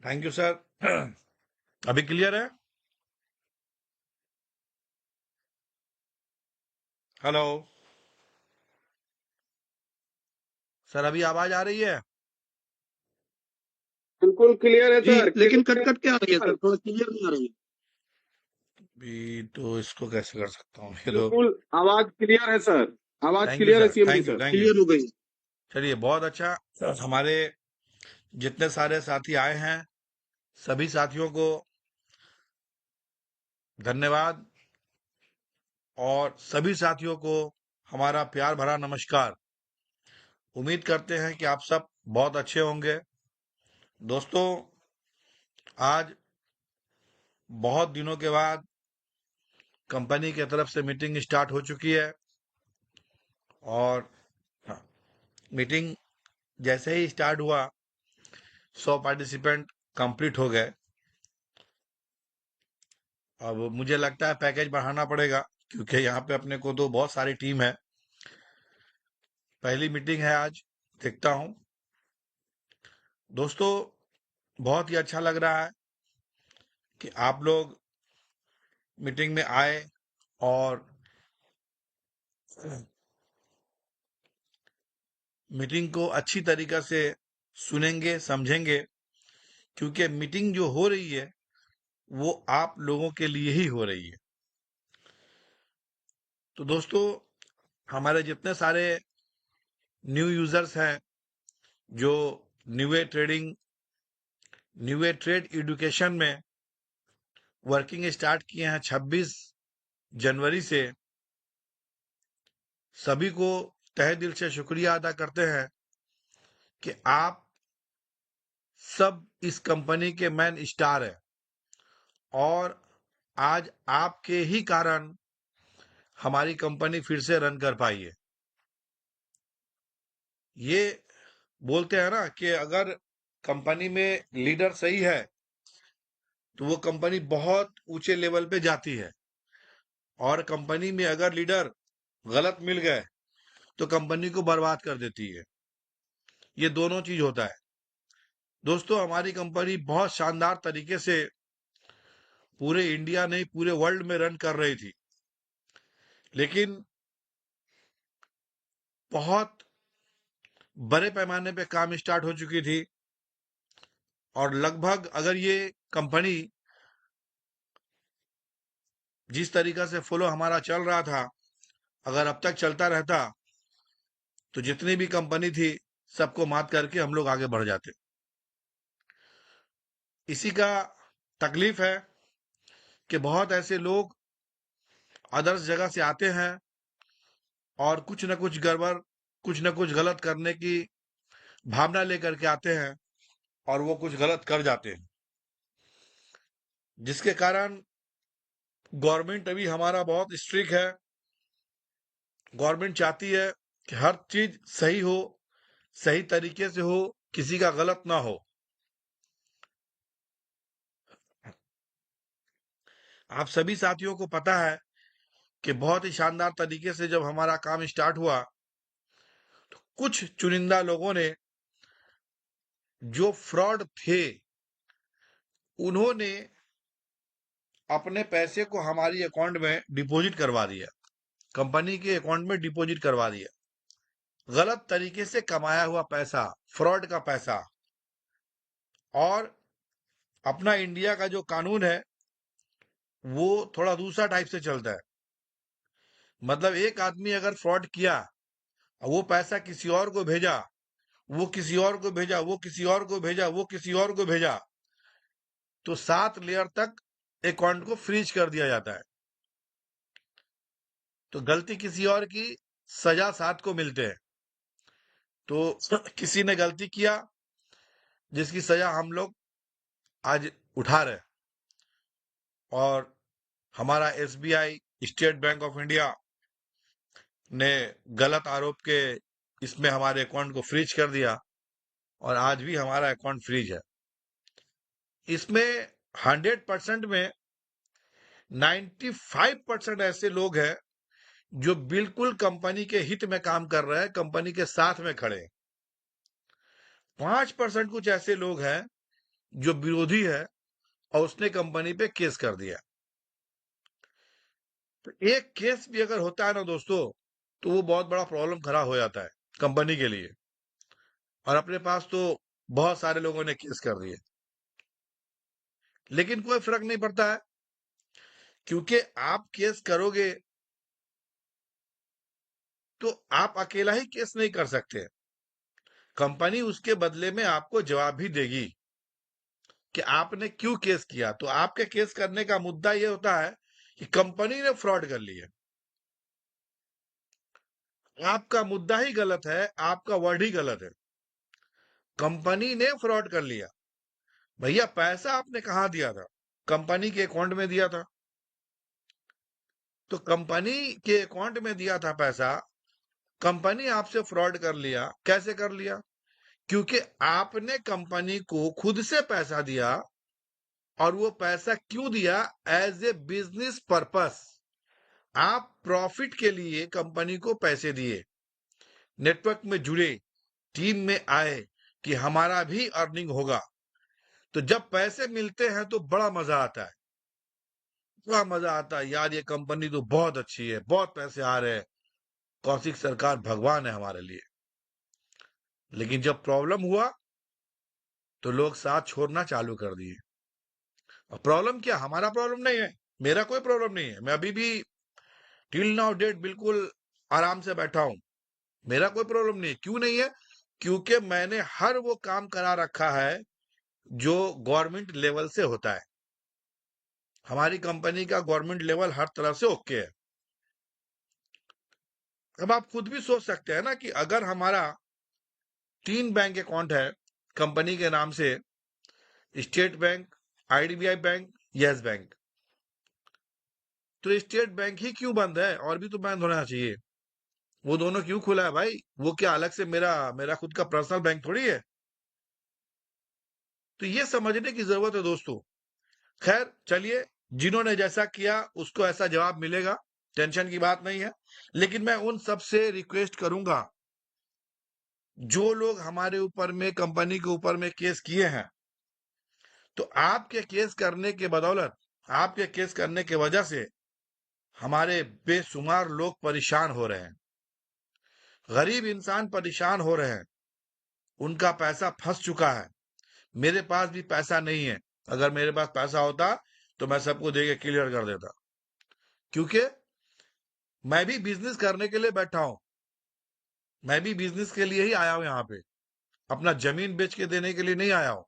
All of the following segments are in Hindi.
Thank you sir. अभी क्लियर है? हेलो सर, अभी आवाज आ रही है? बिल्कुल क्लियर है जी, सर। लेकिन कट कट के आ रही है सर, थोड़ा क्लियर नहीं आ रही है। भी तो इसको कैसे कर सकता हूँ ये तो। बिल्कुल आवाज क्लियर है सर। आवाज थैंक यू क्लियर है sir, CMD thank you sir. Thank you. Clear हो गई। चलिए, बहुत अच्छा। हमारे जितने सारे साथी आए हैं, सभी साथियों को धन्यवाद, और सभी साथियों को हमारा प्यार भरा नमस्कार। उम्मीद करते हैं कि आप सब बहुत अच्छे होंगे। दोस्तों, आज बहुत दिनों के बाद कंपनी की तरफ से मीटिंग स्टार्ट हो चुकी है, और हाँ, मीटिंग जैसे ही स्टार्ट हुआ 100 पार्टिसिपेंट कंप्लीट हो गए। अब मुझे लगता है पैकेज बढ़ाना पड़ेगा, क्योंकि यहाँ पे अपने को तो बहुत सारी टीम है। पहली मीटिंग है आज, देखता हूँ। दोस्तों, बहुत ही अच्छा लग रहा है कि आप लोग मीटिंग में आए और मीटिंग को अच्छी तरीका से सुनेंगे, समझेंगे, क्योंकि मीटिंग जो हो रही है वो आप लोगों के लिए ही हो रही है। तो दोस्तों, हमारे जितने सारे न्यू यूजर्स हैं, जो न्यू ट्रेड एजुकेशन में वर्किंग स्टार्ट किए हैं 26 जनवरी से, सभी को तहे दिल से शुक्रिया अदा करते हैं कि आप सब इस कंपनी के मैन स्टार हैं, और आज आपके ही कारण हमारी कंपनी फिर से रन कर पाई है। ये बोलते हैं ना कि अगर कंपनी में लीडर सही है तो वो कंपनी बहुत ऊंचे लेवल पे जाती है, और कंपनी में अगर लीडर गलत मिल गए तो कंपनी को बर्बाद कर देती है। ये दोनों चीज होता है। दोस्तों, हमारी कंपनी बहुत शानदार तरीके से पूरे इंडिया नहीं, पूरे वर्ल्ड में रन कर रही थी, लेकिन बहुत बड़े पैमाने पे काम स्टार्ट हो चुकी थी, और लगभग अगर ये कंपनी जिस तरीका से फ्लो हमारा चल रहा था, अगर अब तक चलता रहता तो जितनी भी कंपनी थी सबको मात करके हम लोग आगे बढ़ जाते। इसी का तकलीफ है कि बहुत ऐसे लोग अदर्स जगह से आते हैं और कुछ न कुछ गड़बड़, कुछ न कुछ गलत करने की भावना लेकर के आते हैं, और वो कुछ गलत कर जाते हैं, जिसके कारण गवर्नमेंट अभी हमारा बहुत स्ट्रिक्ट है। गवर्नमेंट चाहती है कि हर चीज सही हो, सही तरीके से हो, किसी का गलत ना हो। आप सभी साथियों को पता है कि बहुत ही शानदार तरीके से जब हमारा काम स्टार्ट हुआ, तो कुछ चुनिंदा लोगों ने, जो फ्रॉड थे, उन्होंने अपने पैसे को हमारी अकाउंट में डिपॉजिट करवा दिया, कंपनी के अकाउंट में डिपॉजिट करवा दिया। गलत तरीके से कमाया हुआ पैसा, फ्रॉड का पैसा। और अपना इंडिया का जो कानून है वो थोड़ा दूसरा टाइप से चलता है। मतलब एक आदमी अगर फ्रॉड किया, वो पैसा किसी और को भेजा, वो किसी और को भेजा, वो किसी और को भेजा, वो किसी और को भेजा, तो 7 लेयर तक अकाउंट को फ्रीज कर दिया जाता है। तो गलती किसी और की, सजा 7 को मिलते हैं। तो किसी ने गलती किया जिसकी सजा हम लोग आज उठा रहे हैं, और हमारा SBI, state bank of India ने गलत आरोप के इसमें हमारे अकाउंट को फ्रीज कर दिया, और आज भी हमारा अकाउंट फ्रीज है। इसमें 100% में 95% ऐसे लोग हैं जो बिल्कुल कंपनी के हित में काम कर रहे हैं, कंपनी के साथ में खड़े हैं। 5% कुछ ऐसे लोग हैं जो विरोधी है, और उसने कंपनी पे केस कर दिया। तो एक केस भी अगर होता है ना दोस्तों, तो वो बहुत बड़ा प्रॉब्लम खड़ा हो जाता है कंपनी के लिए। और अपने पास तो बहुत सारे लोगों ने केस कर दिए, लेकिन कोई फर्क नहीं पड़ता है, क्योंकि आप केस करोगे तो आप अकेला ही केस नहीं कर सकते। कंपनी उसके बदले में आपको जवाब भी देगी कि आपने क्यों केस किया। तो आपके केस करने का मुद्दा यह होता है कि कंपनी ने फ्रॉड कर लिया। आपका मुद्दा ही गलत है, आपका वर्ड ही गलत है। कंपनी ने फ्रॉड कर लिया। भैया पैसा आपने कहां दिया था? कंपनी के अकाउंट में दिया था। तो कंपनी के अकाउंट में दिया था पैसा, कंपनी आपसे फ्रॉड कर लिया। कैसे कर लिया? क्योंकि आपने कंपनी को खुद से पैसा दिया, और वो पैसा क्यों दिया? As a business purpose. आप प्रॉफिट के लिए कंपनी को पैसे दिए, नेटवर्क में जुड़े, टीम में आए कि हमारा भी अर्निंग होगा। तो जब पैसे मिलते हैं तो बड़ा मजा आता है, बड़ा मजा आता है यार, ये कंपनी तो बहुत अच्छी है, बहुत पैसे आ रहे हैं, कौशिक सरकार भगवान है हमारे लिए। लेकिन जब प्रॉब्लम हुआ तो लोग साथ छोड़ना चालू कर दिए। और प्रॉब्लम क्या? हमारा प्रॉब्लम नहीं है, मेरा कोई प्रॉब्लम नहीं है, मैं अभी भी टिल नाउ डेट बिल्कुल आराम से बैठा हूं, मेरा कोई प्रॉब्लम नहीं है। क्यों नहीं है? क्योंकि मैंने हर वो काम करा रखा है जो गवर्नमेंट लेवल से होता है। हमारी कंपनी का गवर्नमेंट लेवल हर तरफ से ओके है। अब आप खुद भी सोच सकते हैं ना कि अगर हमारा 3 बैंक अकाउंट है कंपनी के नाम से, state bank, IDBI bank, yes bank, तो स्टेट बैंक ही क्यों बंद है? और भी तो बैंक होना चाहिए। वो दोनों क्यों खुला है भाई? वो क्या अलग से मेरा मेरा खुद का पर्सनल बैंक थोड़ी है? तो ये समझने की जरूरत है दोस्तों। खैर चलिए, जिन्होंने जैसा किया उसको ऐसा जवाब मिलेगा, टेंशन की बात नहीं है। लेकिन मैं उन सबसे रिक्वेस्ट करूंगा, जो लोग हमारे ऊपर में, कंपनी के ऊपर में केस किए हैं, तो आपके केस करने के बदौलत, आपके केस करने के वजह से हमारे बेशुमार लोग परेशान हो रहे हैं, गरीब इंसान परेशान हो रहे हैं, उनका पैसा फंस चुका है। मेरे पास भी पैसा नहीं है, अगर मेरे पास पैसा होता तो मैं सबको देके क्लियर कर देता, क्योंकि मैं भी बिजनेस करने के लिए बैठा हूं, मैं भी बिजनेस के लिए ही आया हूं यहाँ पे, अपना जमीन बेच के देने के लिए नहीं आया हूं।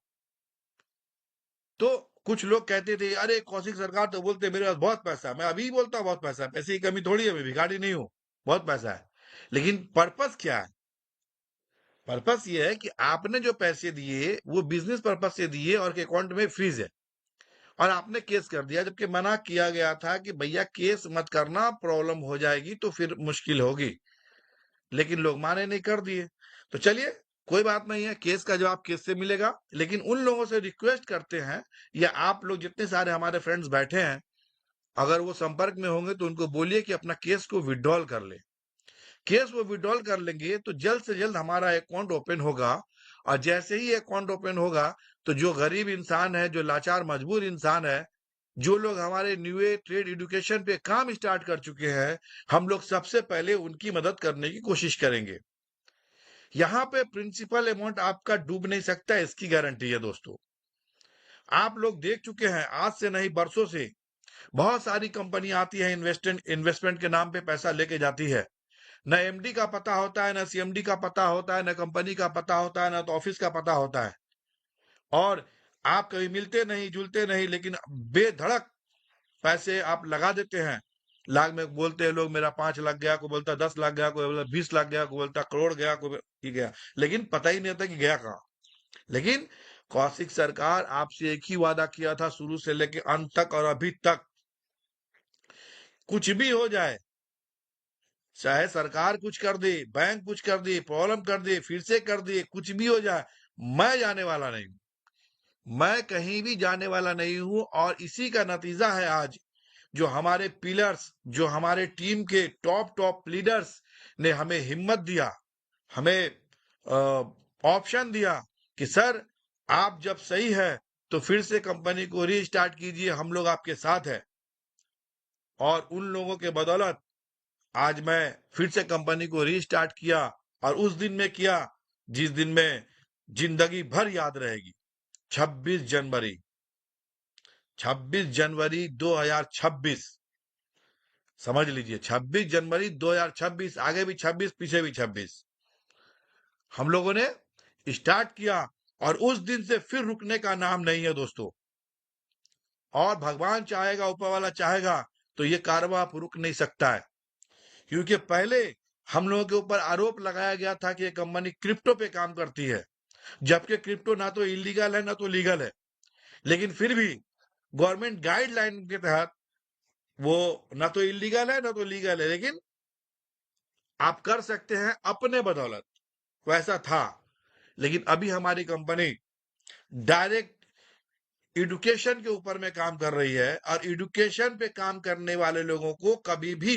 तो कुछ लोग कहते थे अरे कौशिक सरकार तो बोलते मेरे पास बहुत पैसा है। मैं अभी बोलता हूं बहुत पैसा है, पैसे की कमी थोड़ी है, मैं भिखारी नहीं हूं, बहुत पैसा है। लेकिन पर्पस क्या है? पर्पस ये है कि आपने जो पैसे दिए वो बिजनेस पर्पस से दिए, और के अकाउंट में फ्रीज है, और आपने केस कर दिया, जबकि मना किया गया था कि भैया केस मत करना, प्रॉब्लम हो जाएगी तो फिर मुश्किल होगी। लेकिन लोग माने नहीं, कर दिए। तो चलिए कोई बात नहीं है, केस का जवाब केस से मिलेगा। लेकिन उन लोगों से रिक्वेस्ट करते हैं, या आप लोग जितने सारे हमारे फ्रेंड्स बैठे हैं, अगर वो संपर्क में होंगे तो उनको बोलिए कि अपना केस को विड्रॉल कर ले। केस वो विड्रॉल कर लेंगे तो जल्द से जल्द हमारा अकाउंट ओपन होगा। और जैसे ही अकाउंट ओपन होगा, तो जो गरीब इंसान है, जो लाचार मजबूर इंसान है, जो लोग हमारे न्यू ट्रेड एजुकेशन पे काम स्टार्ट कर चुके हैं, हम लोग सबसे पहले उनकी मदद करने की कोशिश करेंगे। यहां पे प्रिंसिपल अमाउंट आपका डूब नहीं सकता, इसकी गारंटी है दोस्तों। आप लोग देख चुके हैं, आज से नहीं बरसों से बहुत सारी कंपनी आती है, इन्वेस्टमेंट के नाम पे पैसा लेके जाती है। न एमडी का पता होता है, न सीएमडी का पता होता है, न कंपनी का पता होता है, न तो ऑफिस का पता होता है। और आप कभी मिलते नहीं, जुलते नहीं, लेकिन बेधड़क पैसे आप लगा देते हैं। लाख में बोलते हैं लोग मेरा 5 लाख गया, कोई बोलता 10 लाख गया, कोई बोलता 20 लाख गया, कोई बोलता करोड़ गया, कोई गया, लेकिन पता ही नहीं होता कि गया कहाँ। लेकिन कौशिक सरकार आपसे एक ही वादा किया था शुरू से लेकर अंत तक, और अभी तक कुछ भी हो जाए, चाहे सरकार कुछ कर दे, बैंक कुछ कर दे, प्रॉब्लम कर दे, फिर से कर दे, कुछ भी हो जाए, मैं जाने वाला नहीं हूं, मैं कहीं भी जाने वाला नहीं हूं। और इसी का नतीजा है आज जो हमारे पिलर्स, जो हमारे टीम के टॉप टॉप लीडर्स ने हमें हिम्मत दिया, हमें ऑप्शन दिया कि सर आप जब सही है तो फिर से कंपनी को रीस्टार्ट कीजिए, हम लोग आपके साथ हैं। और उन लोगों के बदौलत आज मैं फिर से कंपनी को रीस्टार्ट किया, और उस दिन में किया जिस दिन में जिंदगी भर याद रहेगी। 26 जनवरी 2026, समझ लीजिए 26 जनवरी 2026, आगे भी 26, पीछे भी 26। हम लोगों ने स्टार्ट किया और उस दिन से फिर रुकने का नाम नहीं है दोस्तों। और भगवान चाहेगा, ऊपर वाला चाहेगा तो ये कारवां अब रुक नहीं सकता है। क्योंकि पहले हम लोगों के ऊपर आरोप लगाया गया था कि ये कंपनी क्रिप्टो पे काम करती है, जबकि क्रिप्टो ना तो इलीगल है ना तो लीगल है। लेकिन फिर भी गवर्नमेंट गाइडलाइन के तहत वो ना तो इलीगल है ना तो लीगल है, लेकिन आप कर सकते हैं अपने बदौलत, वैसा था। लेकिन अभी हमारी कंपनी डायरेक्ट एडुकेशन के ऊपर में काम कर रही है, और एडुकेशन पे काम करने वाले लोगों को कभी भी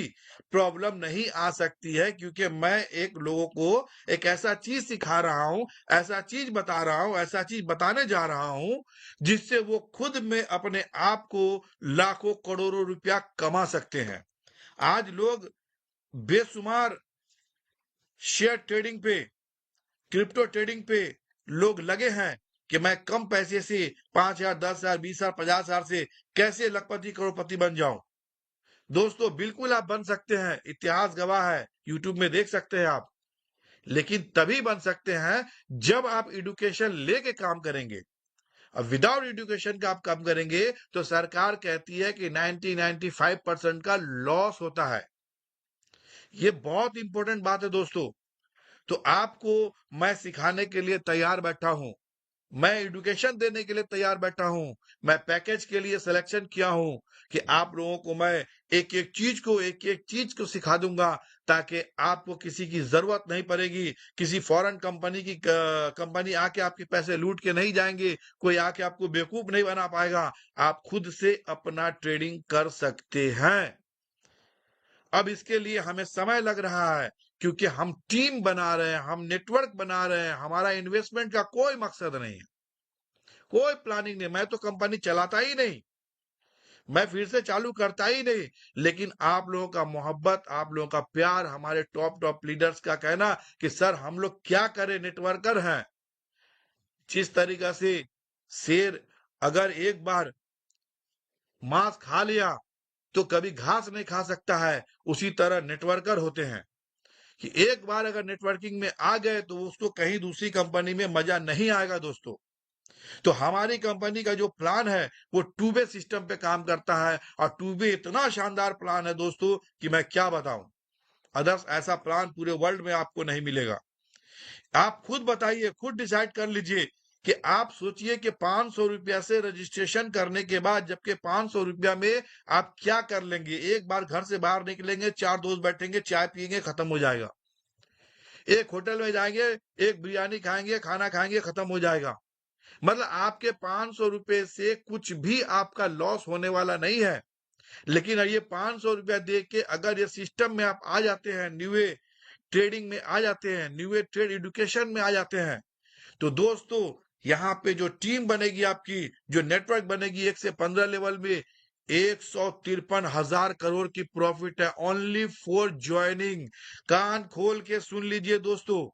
प्रॉब्लम नहीं आ सकती है, क्योंकि मैं एक लोगों को एक ऐसा चीज सिखा रहा हूं, ऐसा चीज बता रहा हूं, ऐसा चीज बताने जा रहा हूं जिससे वो खुद में अपने आप को लाखों करोड़ों रुपया कमा सकते हैं। आज लोग बेशुमार शेयर ट्रेडिंग पे, क्रिप्टो ट्रेडिंग पे लोग लगे हैं कि मैं कम पैसे से 5,000, 10,000, 20,000, 50,000 से कैसे लखपति करोड़पति बन जाऊं। दोस्तों बिल्कुल आप बन सकते हैं, इतिहास गवाह है, यूट्यूब में देख सकते हैं आप। लेकिन तभी बन सकते हैं जब आप एडुकेशन लेके काम करेंगे। अब विदाउट एडुकेशन का आप काम करेंगे तो सरकार कहती है कि 95% का लॉस होता है। ये बहुत इंपॉर्टेंट बात है दोस्तों। तो आपको मैं सिखाने के लिए तैयार बैठा हूं, मैं एडुकेशन देने के लिए तैयार बैठा हूं, मैं पैकेज के लिए सिलेक्शन किया हूं कि आप लोगों को मैं एक एक चीज को सिखा दूंगा, ताकि आपको किसी की जरूरत नहीं पड़ेगी। किसी फॉरेन कंपनी आके आपके पैसे लूट के नहीं जाएंगे, कोई आके आपको बेवकूफ नहीं बना पाएगा। आप खुद से अपना ट्रेडिंग कर सकते हैं। अब इसके लिए हमें समय लग रहा है, क्योंकि हम टीम बना रहे हैं, हम नेटवर्क बना रहे हैं। हमारा इन्वेस्टमेंट का कोई मकसद नहीं है, कोई प्लानिंग नहीं। मैं तो कंपनी चलाता ही नहीं, मैं फिर से चालू करता ही नहीं। लेकिन आप लोगों का मोहब्बत, आप लोगों का प्यार, हमारे टॉप लीडर्स का कहना कि सर हम लोग क्या करें, नेटवर्कर हैं। जिस तरीका से शेर अगर एक बार मांस खा लिया तो कभी घास नहीं खा सकता है, उसी तरह नेटवर्कर होते हैं कि एक बार अगर नेटवर्किंग में आ गए तो उसको कहीं दूसरी कंपनी में मजा नहीं आएगा दोस्तों। तो हमारी कंपनी का जो प्लान है वो टू वे सिस्टम पे काम करता है, और टू वे इतना शानदार प्लान है दोस्तों कि मैं क्या बताऊं। अदर्स ऐसा प्लान पूरे वर्ल्ड में आपको नहीं मिलेगा। आप खुद बताइए, खुद डिसाइड कर लीजिए कि आप सोचिए कि 500 रुपया से रजिस्ट्रेशन करने के बाद, जबकि 500 रुपया में आप क्या कर लेंगे। एक बार घर से बाहर निकलेंगे, 4 दोस्त बैठेंगे, चाय पियेंगे, खत्म हो जाएगा। एक होटल में जाएंगे, एक बिरयानी खाएंगे, खाना खाएंगे, खत्म हो जाएगा। मतलब आपके 500 रुपए से कुछ भी आपका लॉस होने वाला नहीं है। लेकिन ये 500 रुपया दे के अगर ये सिस्टम में आप आ जाते हैं, न्यू वे ट्रेडिंग में आ जाते हैं, न्यू वे ट्रेड एडुकेशन में आ जाते हैं, तो दोस्तों यहाँ पे जो टीम बनेगी आपकी, जो नेटवर्क बनेगी 1 से 15 लेवल में, 153,000 करोड़ की प्रॉफिट है ओनली फॉर ज्वाइनिंग। कान खोल के सुन लीजिए दोस्तों,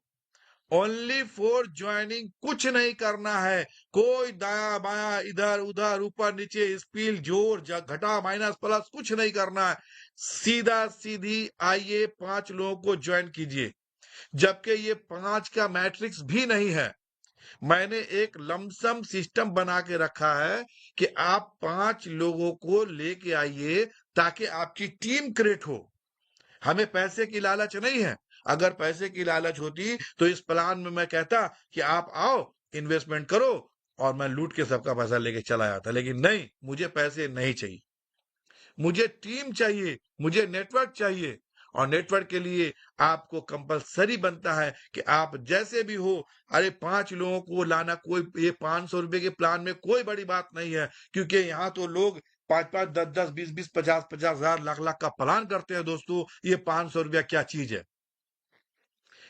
ओनली फॉर ज्वाइनिंग। कुछ नहीं करना है, कोई दाया बाया, इधर उधर, ऊपर नीचे, स्पील, जोर, घटा, माइनस, प्लस कुछ नहीं करना है। सीधा सीधी आइए 5 लोगों को ज्वाइन कीजिए, जबकि ये 5 का मैट्रिक्स भी नहीं है। मैंने एक लमसम सिस्टम बना के रखा है कि आप 5 लोगों को लेके आइए ताकि आपकी टीम क्रिएट हो। हमें पैसे की लालच नहीं है। अगर पैसे की लालच होती तो इस प्लान में मैं कहता कि आप आओ, इन्वेस्टमेंट करो, और मैं लूट के सबका पैसा लेके चला जाता। लेकिन नहीं, मुझे पैसे नहीं चाहिए, मुझे टीम चाहिए, मुझे नेटवर्क चाहिए। और नेटवर्क के लिए आपको कंपलसरी बनता है कि आप जैसे भी हो, अरे 5 लोगों को लाना, कोई ये 500 रुपए के प्लान में कोई बड़ी बात नहीं है। क्योंकि यहाँ तो लोग 5-5, 10-10, 20-20, 50-50 हजार, लाख-लाख का प्लान करते हैं दोस्तों। ये 500 रुपया क्या चीज है।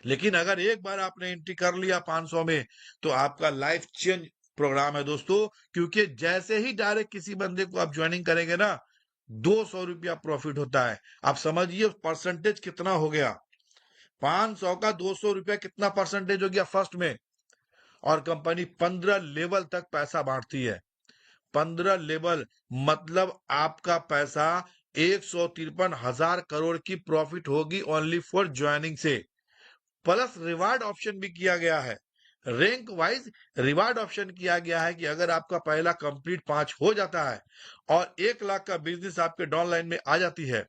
लेकिन अगर एक बार आपने एंट्री कर लिया 500 में, तो आपका लाइफ चेंज प्रोग्राम है दोस्तों, क्योंकि जैसे ही डायरेक्ट किसी बंदे को आप ज्वाइनिंग करेंगे ना, 200 रुपया प्रॉफिट होता है। आप समझिए परसेंटेज कितना हो गया, 500 का 200 रुपया कितना परसेंटेज हो गया फर्स्ट में। और कंपनी 15 लेवल तक पैसा बांटती है। 15 लेवल मतलब आपका पैसा 153,000 करोड़ की प्रॉफिट होगी ओनली फॉर ज्वाइनिंग से। प्लस रिवार्ड ऑप्शन भी किया गया है, रैंक वाइज रिवार्ड ऑप्शन किया गया है कि अगर आपका पहला कंप्लीट 5 हो जाता है और 1 लाख का बिजनेस आपके डाउनलाइन में आ जाती है,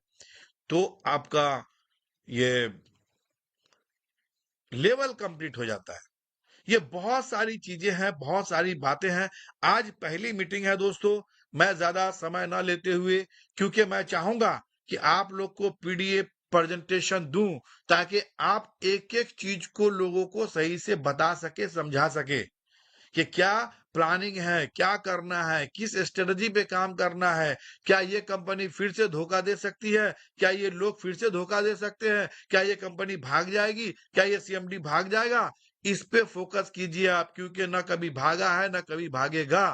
तो आपका ये लेवल कंप्लीट हो जाता है। ये बहुत सारी चीजें हैं, बहुत सारी बातें हैं। आज पहली मीटिंग है दोस्तों, मैं ज्यादा समय ना लेते हुए, क्योंकि मैं चाहूंगा कि आप लोग को पीडीएफ प्रेजेंटेशन दूं, ताकि आप एक एक चीज को लोगों को सही से बता सके, समझा सके कि क्या प्लानिंग है, क्या करना है, किस स्ट्रेटजी पे काम करना है, क्या ये कंपनी फिर से धोखा दे सकती है, क्या ये लोग फिर से धोखा दे सकते हैं, क्या ये कंपनी भाग जाएगी, क्या ये सीएमडी भाग जाएगा। इस पे फोकस कीजिए आप, क्योंकि ना कभी भागा है ना कभी भागेगा,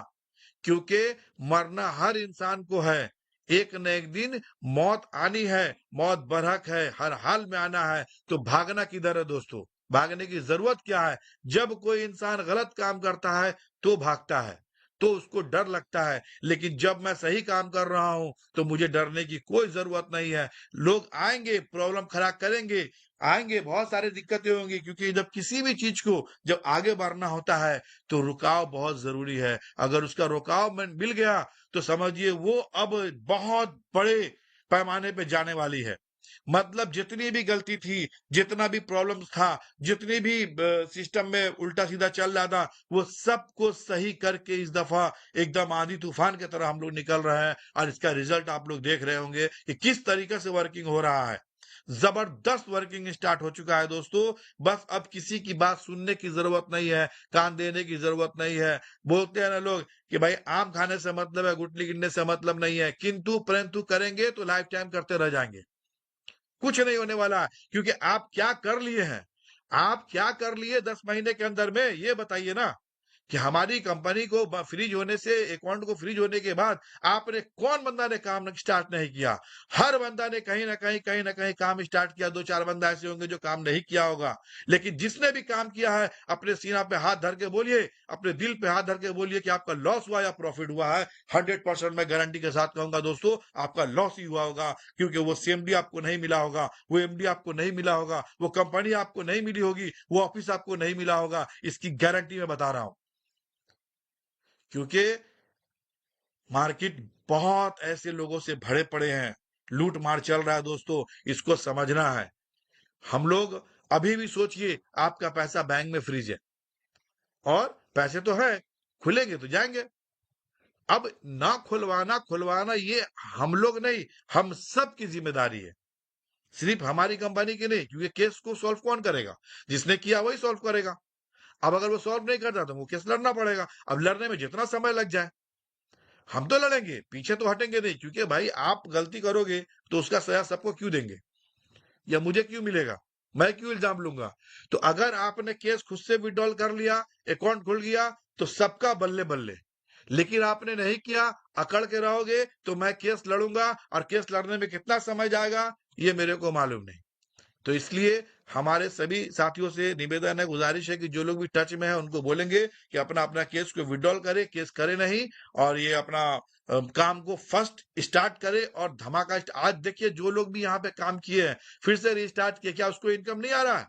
क्योंकि मरना हर इंसान को है। एक न एक दिन मौत आनी है, मौत बरहक है, हर हाल में आना है। तो भागना किधर है दोस्तों, भागने की जरूरत क्या है। जब कोई इंसान गलत काम करता है तो भागता है, तो उसको डर लगता है, लेकिन जब मैं सही काम कर रहा हूं तो मुझे डरने की कोई जरूरत नहीं है। लोग आएंगे, प्रॉब्लम खड़ा करेंगे, आएंगे, बहुत सारी दिक्कतें होंगी, क्योंकि जब किसी भी चीज को जब आगे बढ़ना होता है तो रुकाव बहुत जरूरी है। अगर उसका रुकाव में मिल गया तो समझिए वो अब बहुत बड़े पैमाने पे जाने वाली है। मतलब जितनी भी गलती थी, जितना भी प्रॉब्लम था, जितनी भी सिस्टम में उल्टा सीधा चल रहा था, वो सबको सही करके इस दफा एकदम आंधी तूफान की तरह हम लोग निकल रहे हैं। और इसका रिजल्ट आप लोग देख रहे होंगे कि किस तरीके से वर्किंग हो रहा है। जबरदस्त वर्किंग स्टार्ट हो चुका है दोस्तों। बस अब किसी की बात सुनने की जरूरत नहीं है, कान देने की जरूरत नहीं है। बोलते हैं ना लोग कि भाई आम खाने से मतलब है, गुटली गिनने से मतलब नहीं है, किंतु परंतु करेंगे तो लाइफ टाइम करते रह जाएंगे। कुछ नहीं होने वाला है, क्योंकि आप क्या कर लिए हैं, आप क्या कर लिए 10 महीने के अंदर में, ये बताइए ना। कि हमारी कंपनी को फ्रीज होने से, अकाउंट को फ्रीज होने के बाद आपने, कौन बंदा ने काम स्टार्ट नहीं किया। हर बंदा ने कहीं ना कहीं काम स्टार्ट किया। 2-4 बंदा ऐसे होंगे जो काम नहीं किया होगा, लेकिन जिसने भी काम किया है अपने सीना पे हाथ धर के बोलिए, अपने दिल पे हाथ धर के बोलिए कि आपका लॉस हुआ या प्रॉफिट हुआ है। 100% मैं गारंटी के साथ कहूंगा दोस्तों, आपका लॉस ही हुआ होगा, क्योंकि वो सीएमडी आपको नहीं मिला होगा, वो एमडी आपको नहीं मिला होगा, वो कंपनी आपको नहीं मिली होगी, वो ऑफिस आपको नहीं मिला होगा। इसकी गारंटी मैं बता रहा हूं, क्योंकि मार्केट बहुत ऐसे लोगों से भरे पड़े हैं, लूट मार चल रहा है दोस्तों, इसको समझना है। हम लोग अभी भी सोचिए, आपका पैसा बैंक में फ्रीज है और पैसे तो है, खुलेंगे तो जाएंगे। अब ना खुलवाना ये हम लोग नहीं, हम सब की जिम्मेदारी है, सिर्फ हमारी कंपनी की नहीं, क्योंकि केस को सॉल्व कौन करेगा, जिसने किया वही सॉल्व करेगा। अब अगर वो सॉल्व नहीं करता तो वो केस लड़ना पड़ेगा। अब लड़ने में जितना समय लग जाए, हम तो लड़ेंगे, पीछे तो हटेंगे नहीं, क्योंकि भाई आप गलती करोगे तो उसका सजा सबको क्यों देंगे, या मुझे क्यों मिलेगा, मैं क्यों इल्जाम लूंगा। तो अगर आपने केस खुद से विड्रॉल कर लिया, अकाउंट खुल गया, तो सबका बल्ले बल्ले। लेकिन आपने नहीं किया, अकड़ के रहोगे, तो मैं केस लड़ूंगा, और केस लड़ने में कितना समय जाएगा ये मेरे को मालूम नहीं। तो इसलिए हमारे सभी साथियों से निवेदन है, गुजारिश है कि जो लोग भी टच में है उनको बोलेंगे कि अपना अपना केस को विड्रॉल करे, केस करे नहीं, और ये अपना काम को फर्स्ट स्टार्ट करे और धमाका आज देखिए, जो लोग भी यहाँ पे काम किए हैं फिर से रिस्टार्ट किए, क्या उसको इनकम नहीं आ रहा है,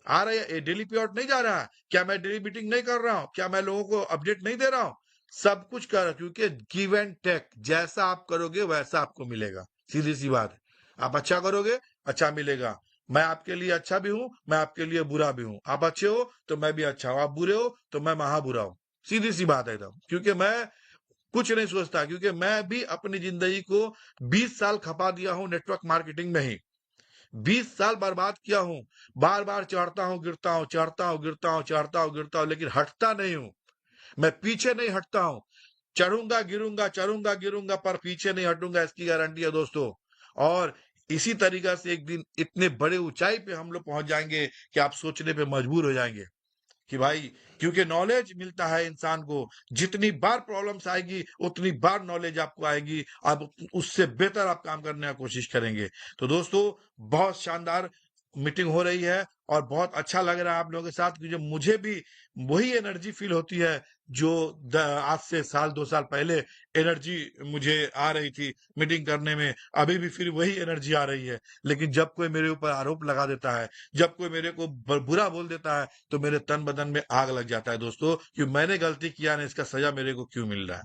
आ रहा है, डेली पे आउट नहीं जा रहा है, क्या मैं डेली मीटिंग नहीं कर रहा हूँ, क्या मैं लोगों को अपडेट नहीं दे रहा हूँ, सब कुछ कर रहा हूं, क्योंकि गिव एंड टेक, जैसा आप करोगे वैसा आपको मिलेगा। सीधी सी बात है, आप अच्छा करोगे अच्छा मिलेगा। मैं आपके लिए अच्छा भी हूं, मैं आपके लिए बुरा भी हूं। आप अच्छे हो तो मैं भी अच्छा हूं, आप बुरे हो तो मैं महा बुरा हूं। सीधी सी बात है एकदम, क्योंकि मैं कुछ नहीं सोचता, क्योंकि मैं भी अपनी जिंदगी को 20 साल खपा दिया हूं नेटवर्क मार्केटिंग में ही, 20 साल बर्बाद किया हूं। बार बार चढ़ता हूं गिरता हूं, चढ़ता हूं गिरता हूं, चढ़ता हूं गिरता हूं, लेकिन हटता नहीं हूं, मैं पीछे नहीं हटता हूं। चढ़ूंगा गिरूंगा, चढ़ूंगा गिरूंगा, पर पीछे नहीं हटूंगा, इसकी गारंटी है दोस्तों। और इसी तरीका से एक दिन इतने बड़े ऊंचाई पे हम लोग पहुंच जाएंगे कि आप सोचने पे मजबूर हो जाएंगे। कि भाई, क्योंकि नॉलेज मिलता है इंसान को, जितनी बार प्रॉब्लम्स आएगी उतनी बार नॉलेज आपको आएगी, आप उससे बेहतर आप काम करने की कोशिश करेंगे। तो दोस्तों, बहुत शानदार मीटिंग हो रही है और बहुत अच्छा लग रहा है आप लोगों के साथ, क्योंकि मुझे भी वही एनर्जी फील होती है जो आज से साल 2 साल पहले एनर्जी मुझे आ रही थी मीटिंग करने में। अभी भी फिर वही एनर्जी आ रही है। लेकिन जब कोई मेरे ऊपर आरोप लगा देता है, जब कोई मेरे को बुरा बोल देता है, तो मेरे तन बदन में आग लग जाता है दोस्तों, कि मैंने गलती किया ना, इसका सजा मेरे को क्यों मिल रहा है।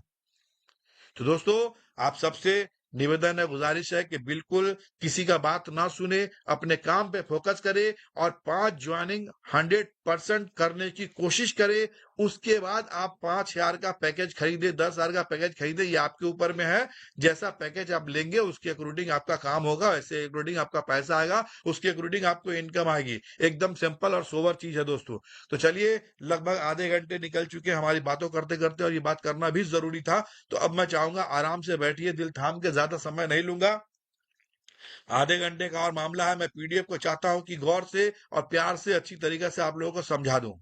तो दोस्तों, आप सबसे निवेदन है, गुजारिश है कि बिल्कुल किसी का बात ना सुने, अपने काम पे फोकस करे और 5 ज्वाइनिंग 100% करने की कोशिश करे। उसके बाद आप 5,000 का पैकेज खरीदे, 10,000 का पैकेज खरीदे, ये आपके ऊपर में है। जैसा पैकेज आप लेंगे उसके अकॉर्डिंग आपका काम होगा, वैसे अकॉर्डिंग आपका पैसा आएगा, उसके अकॉर्डिंग आपको इनकम आएगी। एकदम सिंपल और सोबर चीज है दोस्तों। तो चलिए, लगभग आधे घंटे निकल चुके हमारी बातों करते करते, और ये बात करना भी जरूरी था। तो अब मैं चाहूंगा आराम से बैठिए, दिल थाम के, ज्यादा समय नहीं लूंगा। आधे घंटे का और मामला है। मैं पीडीएफ को चाहता हूं कि गौर से और प्यार से अच्छी तरीके से आप लोगों को समझा दूं।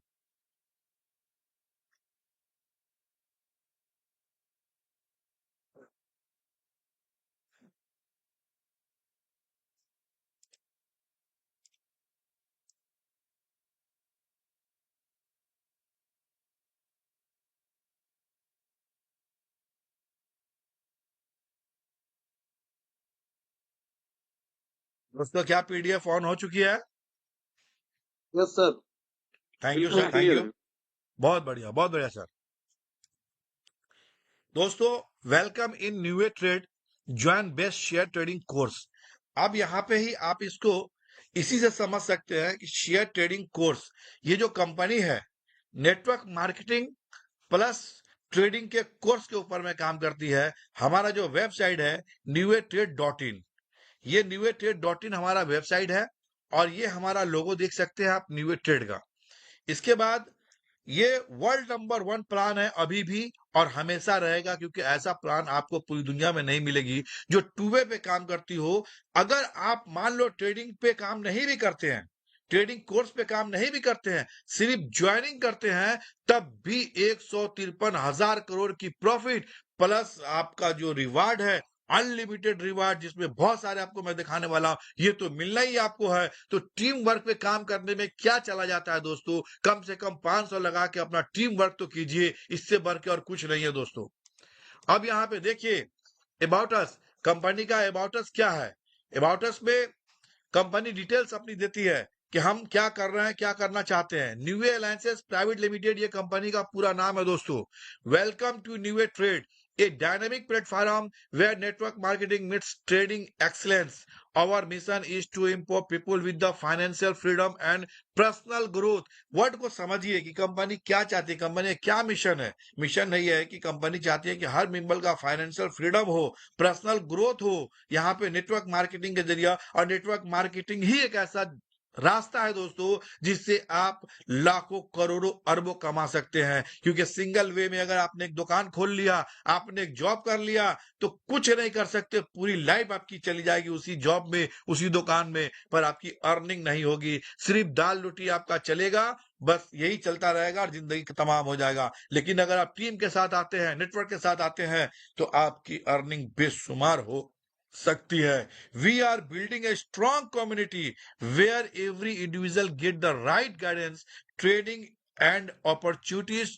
दोस्तों, क्या पीडीएफ ऑन हो चुकी है? Yes sir. थैंक यू बिल्कुल सर, थैंक क्लियर यू। है। बहुत बढ़िया सर। दोस्तों, welcome in new trade join best share trading course. अब यहाँ पे ही आप इसको इसी से समझ सकते हैं कि शेयर ट्रेडिंग कोर्स, ये जो कंपनी है, नेटवर्क मार्केटिंग प्लस ट्रेडिंग के कोर्स के ऊपर में काम करती है। हमारा जो वेबसाइट है newtrade.in, ये newtrade.in हमारा वेबसाइट है, और ये हमारा लोगो देख सकते हैं आप न्यू ट्रेड का। इसके बाद ये वर्ल्ड नंबर 1 प्लान है अभी भी, और हमेशा रहेगा, क्योंकि ऐसा प्लान आपको पूरी दुनिया में नहीं मिलेगी जो टू वे पे काम करती हो। अगर आप मान लो ट्रेडिंग पे काम नहीं भी करते हैं, ट्रेडिंग कोर्स पे काम नहीं भी करते हैं, सिर्फ ज्वाइनिंग करते हैं, तब भी 153,000 करोड़ की प्रॉफिट प्लस आपका जो रिवार्ड है, अनलिमिटेड रिवार्ड, जिसमें बहुत सारे आपको मैं दिखाने वाला हूं, ये तो मिलना ही आपको है। तो टीम वर्क पे काम करने में क्या चला जाता है दोस्तों? कम से कम 500 लगा के अपना टीम वर्क तो कीजिए, इससे बढ़ के और कुछ नहीं है दोस्तों। अब यहाँ पे देखिए, अबाउट अस, कंपनी का अबाउट अस क्या है। अबाउट अस में कंपनी डिटेल्स अपनी देती है कि हम क्या कर रहे हैं, क्या करना चाहते हैं। न्यू अलायंसेस प्राइवेट लिमिटेड, ये कंपनी का पूरा नाम है दोस्तों। Welcome to new trade, a dynamic platform where network marketing meets trading excellence. Our mission is to empower people with the financial freedom and personal growth. Word को समझिए कि कंपनी क्या चाहती है, कंपनी का क्या मिशन है। मिशन नहीं है कि कंपनी चाहती है कि हर मेंबर का फाइनेंशियल फ्रीडम हो, पर्सनल ग्रोथ हो, यहाँ पे नेटवर्क मार्केटिंग के जरिए। और नेटवर्क मार्केटिंग ही एक ऐसा रास्ता है दोस्तों जिससे आप लाखों करोड़ों अरबों कमा सकते हैं। क्योंकि सिंगल वे में अगर आपने एक दुकान खोल लिया, आपने एक जॉब कर लिया, तो कुछ नहीं कर सकते, पूरी लाइफ आपकी चली जाएगी उसी जॉब में, उसी दुकान में, पर आपकी अर्निंग नहीं होगी। सिर्फ दाल रोटी आपका चलेगा, बस यही चलता रहेगा और जिंदगी तमाम हो जाएगा। लेकिन अगर आप टीम के साथ आते हैं, नेटवर्क के साथ आते हैं, तो आपकी अर्निंग बेशुमार हो सकती है। We are building a strong community where every individual get the right guidance, training and opportunities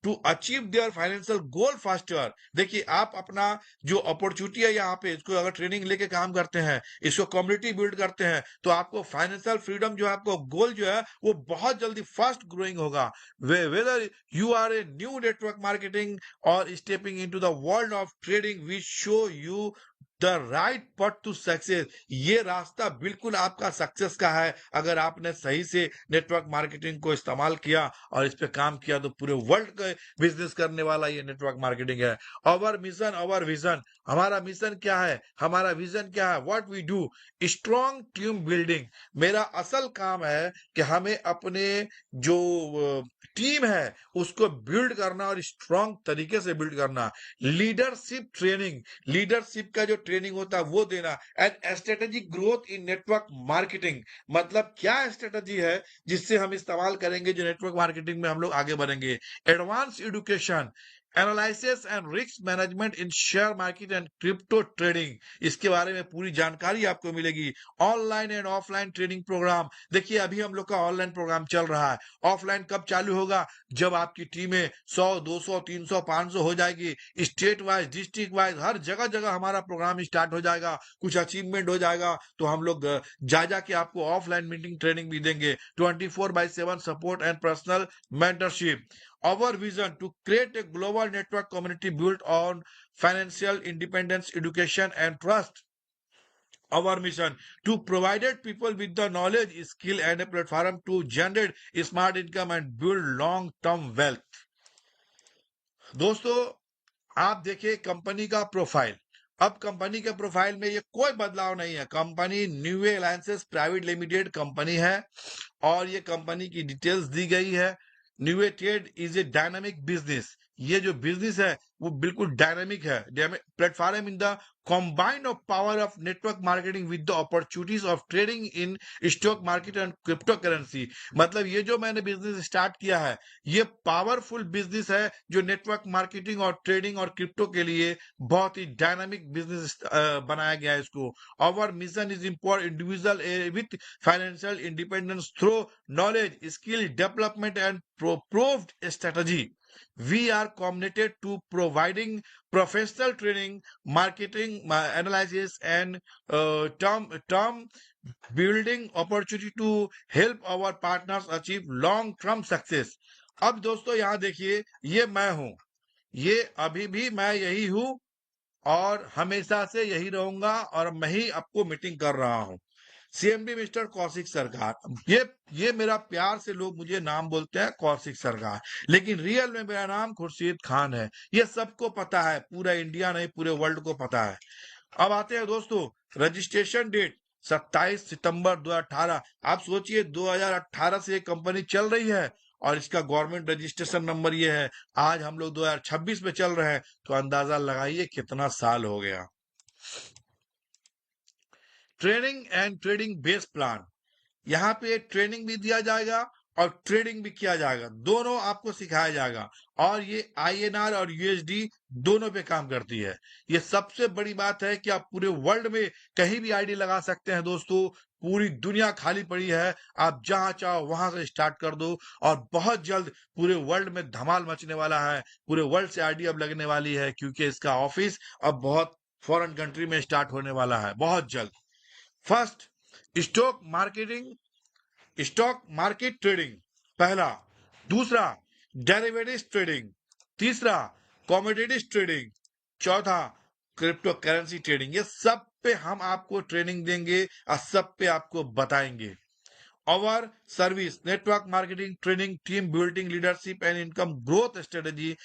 to achieve their financial goal faster. देखिए, आप अपना जो अपॉर्चुनिटी है यहाँ पे, इसको अगर ट्रेनिंग लेके काम करते हैं, इसको कम्युनिटी बिल्ड करते हैं, तो आपको फाइनेंशियल फ्रीडम जो है, आपको गोल जो है, वो बहुत जल्दी फास्ट ग्रोइंग होगा। Whether you are a new network marketing और stepping into the world of trading, we show you the right path to success. ये रास्ता बिल्कुल आपका सक्सेस का है। अगर आपने सही से नेटवर्क मार्केटिंग को इस्तेमाल किया और इस पे काम किया, तो पूरे वर्ल्ड का बिजनेस करने वाला ये नेटवर्क मार्केटिंग है। अवर मिशन, अवर विजन, हमारा मिशन क्या है, हमारा विजन क्या है, what we do, strong team building. मेरा असल काम है कि हमें अपने जो टीम है उसको बिल्ड करना और स्ट्रॉन्ग तरीके से बिल्ड करना। लीडरशिप ट्रेनिंग, लीडरशिप का जो ट्रेनिंग होता है वो देना। And strategic growth in network marketing, मतलब क्या स्ट्रेटेजी है जिससे हम इस्तेमाल करेंगे जो नेटवर्क मार्केटिंग में हम लोग आगे बढ़ेंगे। Advance education, analysis and risk management in share market and crypto trading, इसके बारे में पूरी जानकारी आपको मिलेगी। Online and offline training program, देखिए अभी हम लोग का ऑनलाइन प्रोग्राम चल रहा है, ऑफलाइन कब चालू होगा, जब आपकी टीमें 100 200 300 500 हो जाएगी। स्टेट वाइज, डिस्ट्रिक्ट वाइज, हर जगह जगह हमारा प्रोग्राम स्टार्ट हो जाएगा। कुछ अचीवमेंट हो जाएगा तो हम लोग जा जाके आपको ऑफलाइन मीटिंग ट्रेनिंग भी देंगे। 24/7 support and personal mentorship. Our vision to create a global network community built on financial independence, education, and trust. Our mission to provide people with the knowledge, skill, and a platform to generate smart income and build long-term wealth. दोस्तों, आप देखिए कंपनी का प्रोफाइल। अब कंपनी के प्रोफाइल में ये कोई बदलाव नहीं है। Company new alliances private limited company है और ये कंपनी की डिटेल्स दी गई है। New trade is a dynamic business, ये जो बिजनेस है वो बिल्कुल डायनामिक है। Platform in the combine of power of network marketing with the opportunities of trading in stock market and cryptocurrency, मतलब ये जो मैंने बिजनेस स्टार्ट किया है ये पावरफुल बिजनेस है जो नेटवर्क मार्केटिंग और ट्रेडिंग और क्रिप्टो के लिए बहुत ही डायनामिक बिजनेस बनाया गया है इसको। Our mission is import individual with financial independence through knowledge, skill development and proved strategy. We are committed to providing professional training, marketing analysis, and term building opportunity to help our partners achieve long term success. अब दोस्तों यहाँ देखिए, ये मैं हूं, ये अभी भी मैं यही हूं और हमेशा से यही रहूंगा और मैं ही आपको मीटिंग कर रहा हूं। सीएमडी मिस्टर कौशिक सरकार, ये मेरा प्यार से लोग मुझे नाम बोलते हैं कौशिक सरकार, लेकिन रियल में मेरा नाम खुर्शीद खान है। ये सबको पता है, पूरा इंडिया नहीं पूरे वर्ल्ड को पता है। अब आते हैं दोस्तों, रजिस्ट्रेशन डेट 27 सितंबर 2018। आप सोचिए 2018 से ये कंपनी चल रही है और इसका गवर्नमेंट रजिस्ट्रेशन नंबर ये है। आज हम लोग 2026 में चल रहे हैं, तो अंदाजा लगाइए कितना साल हो गया। Training and trading base plan, यहाँ पे ट्रेनिंग भी दिया जाएगा और ट्रेडिंग भी किया जाएगा, दोनों आपको सिखाया जाएगा। और ये INR और USD दोनों पे काम करती है। ये सबसे बड़ी बात है कि आप पूरे वर्ल्ड में कहीं भी आईडी लगा सकते हैं दोस्तों। पूरी दुनिया खाली पड़ी है, आप जहां चाहो वहां से स्टार्ट कर दो और बहुत जल्द पूरे वर्ल्ड में धमाल मचने वाला है। पूरे वर्ल्ड से आईडी अब लगने वाली है क्योंकि इसका ऑफिस अब बहुत फॉरेन कंट्री में स्टार्ट होने वाला है बहुत जल्द। फर्स्ट, स्टॉक मार्केट ट्रेडिंग पहला। दूसरा, डेरिवेटिव्स ट्रेडिंग। तीसरा, कमोडिटीज ट्रेडिंग। चौथा, क्रिप्टो करेंसी ट्रेडिंग। ये सब पे हम आपको ट्रेनिंग देंगे और सब पे आपको बताएंगे। Our service, network marketing training, team building, leadership and income growth strategy,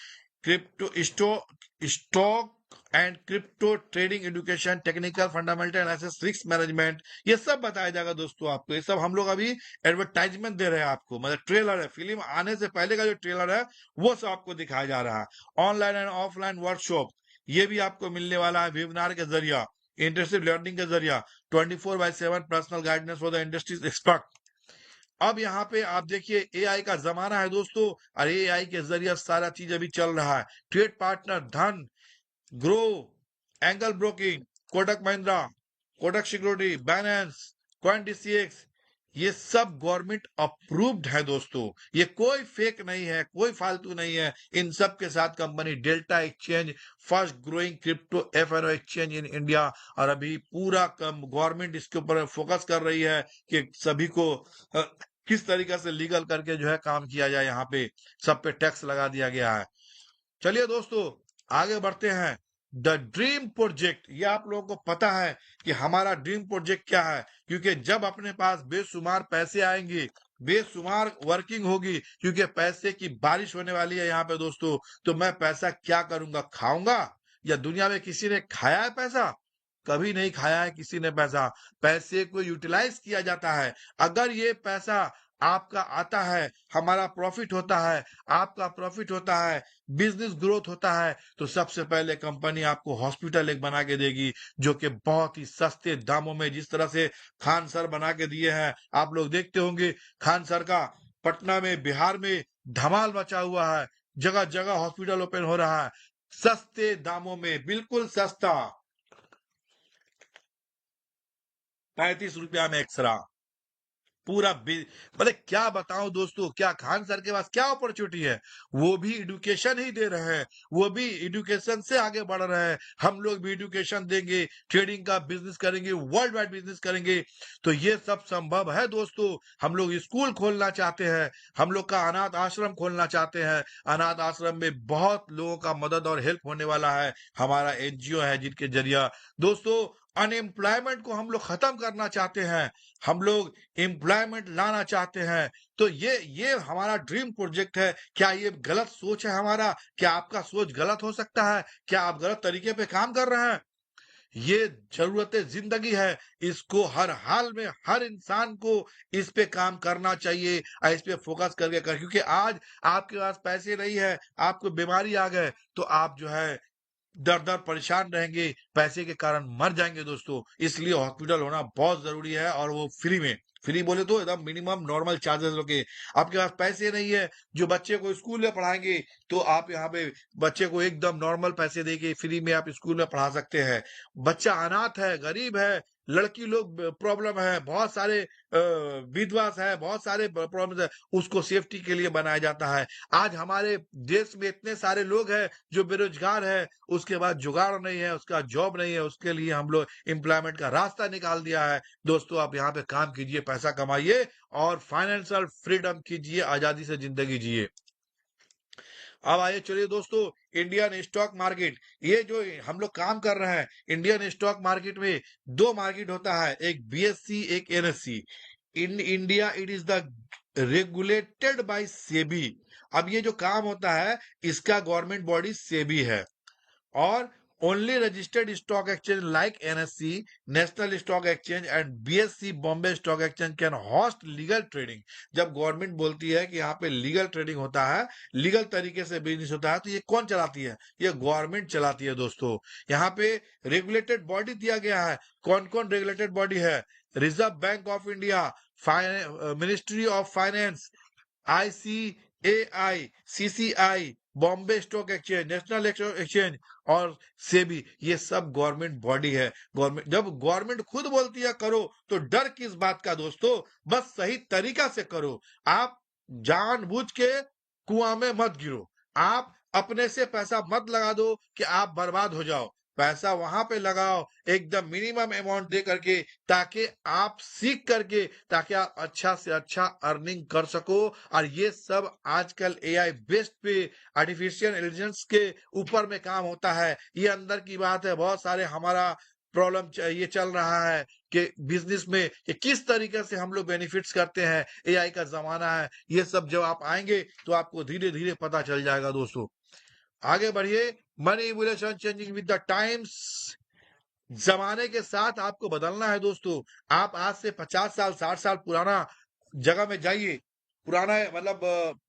stock and crypto trading education, technical fundamental analysis, risk management, ये सब बताया जाएगा दोस्तों आपको। ये सब हम लोग अभी एडवर्टाइजमेंट दे रहे हैं आपको, मतलब ट्रेलर है, फिल्म आने से पहले का जो ट्रेलर है वो सब आपको दिखाया जा रहा है। ऑनलाइन एंड ऑफलाइन वर्कशॉप ये भी आपको मिलने वाला है वेबिनार के जरिया, इंटेंसिव लर्निंग के जरिया, 24/7 personal guidance for the industries expert. अब यहाँ पे आप देखिए AI का जमाना है दोस्तों और AI के जरिए सारा चीज अभी चल रहा है। ट्रेड पार्टनर, धन, grow, angle broking, Kotak Mahindra, Kotak security, Binance, CoinDCX, ये सब गवर्नमेंट अप्रूव्ड है दोस्तों। ये कोई फेक नहीं है, कोई फालतू नहीं है। इन सब के साथ company delta exchange, first growing crypto FNO exchange in India, और अभी पूरा गवर्नमेंट इसके ऊपर फोकस कर रही है कि सभी को किस तरीके से लीगल करके जो है काम किया जाए। यहाँ पे सब पे टैक्स लगा दिया गया है। चलिए दोस्तों आगे बढ़ते हैं। द ड्रीम प्रोजेक्ट, ये आप लोगों को पता है कि हमारा ड्रीम प्रोजेक्ट क्या है, क्योंकि जब अपने पास बेशुमार पैसे आएंगे, बेशुमार वर्किंग होगी, क्योंकि पैसे की बारिश होने वाली है यहाँ पे दोस्तों, तो मैं पैसा क्या करूंगा, खाऊंगा? या दुनिया में किसी ने खाया है पैसा? कभी नहीं खाया है किसी ने पैसा। पैसे को यूटिलाइज किया जाता है। अगर ये पैसा आपका आता है, हमारा प्रॉफिट होता है, आपका प्रॉफिट होता है, बिजनेस ग्रोथ होता है, तो सबसे पहले कंपनी आपको हॉस्पिटल एक बना के देगी, जो कि बहुत ही सस्ते दामों में, जिस तरह से खान सर बना के दिए हैं। आप लोग देखते होंगे खान सर का पटना में, बिहार में धमाल मचा हुआ है। जगह जगह हॉस्पिटल ओपन हो रहा है, सस्ते दामों में, बिल्कुल सस्ता। 35 रुपया में एक्सरा, पूरा मतलब क्या बताऊं दोस्तों, क्या खान सर के पास क्या अपॉर्चुनिटी है। वो भी एडुकेशन ही दे रहे हैं, वो भी एडुकेशन से आगे बढ़ रहे हैं। हम लोग भी एडुकेशन देंगे, ट्रेडिंग का बिजनेस करेंगे, वर्ल्ड वाइड बिजनेस करेंगे, तो ये सब संभव है दोस्तों। हम लोग स्कूल खोलना चाहते हैं, हम लोग का अनाथ आश्रम खोलना चाहते हैं। अनाथ आश्रम में बहुत लोगों का मदद और हेल्प होने वाला है। हमारा एनजीओ है जिनके जरिए दोस्तों अनएम्प्लॉयमेंट को हम लोग खत्म करना चाहते हैं, हम लोग एम्प्लॉयमेंट लाना चाहते हैं। तो ये हमारा ड्रीम प्रोजेक्ट है। क्या ये गलत सोच है हमारा? क्या आपका सोच गलत हो सकता है? क्या आप गलत तरीके पे काम कर रहे हैं? ये जरूरत जिंदगी है, इसको हर हाल में हर इंसान को इस पे काम करना चाहिए और इस पे फोकस करके कर, क्योंकि आज आपके पास पैसे नहीं है, आपको बीमारी आ गए, तो आप जो है दर दर परेशान रहेंगे, पैसे के कारण मर जाएंगे दोस्तों। इसलिए हॉस्पिटल होना बहुत जरूरी है, और वो फ्री में। फ्री बोले तो एकदम मिनिमम नॉर्मल चार्जेस लोगे। आपके पास पैसे नहीं है जो बच्चे को स्कूल में पढ़ाएंगे, तो आप यहाँ पे बच्चे को एकदम नॉर्मल पैसे देके फ्री में आप स्कूल में पढ़ा सकते हैं। बच्चा अनाथ है, गरीब है, लड़की लोग प्रॉब्लम है, बहुत सारे विधवा है, बहुत सारे प्रॉब्लम है, उसको सेफ्टी के लिए बनाया जाता है। आज हमारे देश में इतने सारे लोग हैं जो बेरोजगार है, उसके बाद जुगाड़ नहीं है, उसका जॉब नहीं है, उसके लिए हम लोग एम्प्लॉयमेंट का रास्ता निकाल दिया है। दोस्तों आप यहाँ पे काम कीजिए, पैसा कमाइए और फाइनेंशियल फ्रीडम कीजिए, आजादी से जिंदगी जिए। अब आइए चलिए दोस्तों, इंडियन स्टॉक मार्केट, ये जो हम लोग काम कर रहे हैं, इंडियन स्टॉक मार्केट में दो मार्केट होता है, एक बीएससी एक NSC. In India it is the regulated by SEBI. अब ये जो काम होता है, इसका गवर्नमेंट बॉडी सेबी है। और only registered stock exchange like NSC, national stock exchange and BSc, Bombay stock exchange can host legal trading. जब गवर्नमेंट बोलती है कि यहाँ पे लीगल ट्रेडिंग होता है, लीगल तरीके से बिजनेस होता है, तो ये कौन चलाती है? ये गवर्नमेंट चलाती है दोस्तों। यहाँ पे रेगुलेटेड बॉडी दिया गया है। कौन कौन रेगुलेटेड बॉडी है? Reserve bank of India, ministry of finance, ICAI, CCI, Bombay stock exchange, national stock exchange और सेबी, ये सब गवर्नमेंट बॉडी है। गवर्नमेंट, जब गवर्नमेंट खुद बोलती है करो, तो डर किस बात का दोस्तों? बस सही तरीका से करो। आप जानबूझ के कुआं में मत गिरो, आप अपने से पैसा मत लगा दो कि आप बर्बाद हो जाओ। पैसा वहां पे लगाओ एकदम मिनिमम अमाउंट दे करके, ताकि आप सीख करके, ताकि आप अच्छा से अच्छा अर्निंग कर सको। और ये सब आजकल एआई बेस्ड पे, आर्टिफिशियल इंटेलिजेंस के ऊपर में काम होता है। ये अंदर की बात है, बहुत सारे हमारा प्रॉब्लम ये चल रहा है कि बिजनेस में कि किस तरीके से हम लोग बेनिफिट्स करते हैं। एआई का जमाना है, ये सब जब आप आएंगे तो आपको धीरे धीरे पता चल जाएगा दोस्तों। आगे बढ़िए। Money evolution changing with the times, जमाने के साथ आपको बदलना है दोस्तों। आप आज से 50 साल 60 साल पुराना जगह में जाइए, पुराना मतलब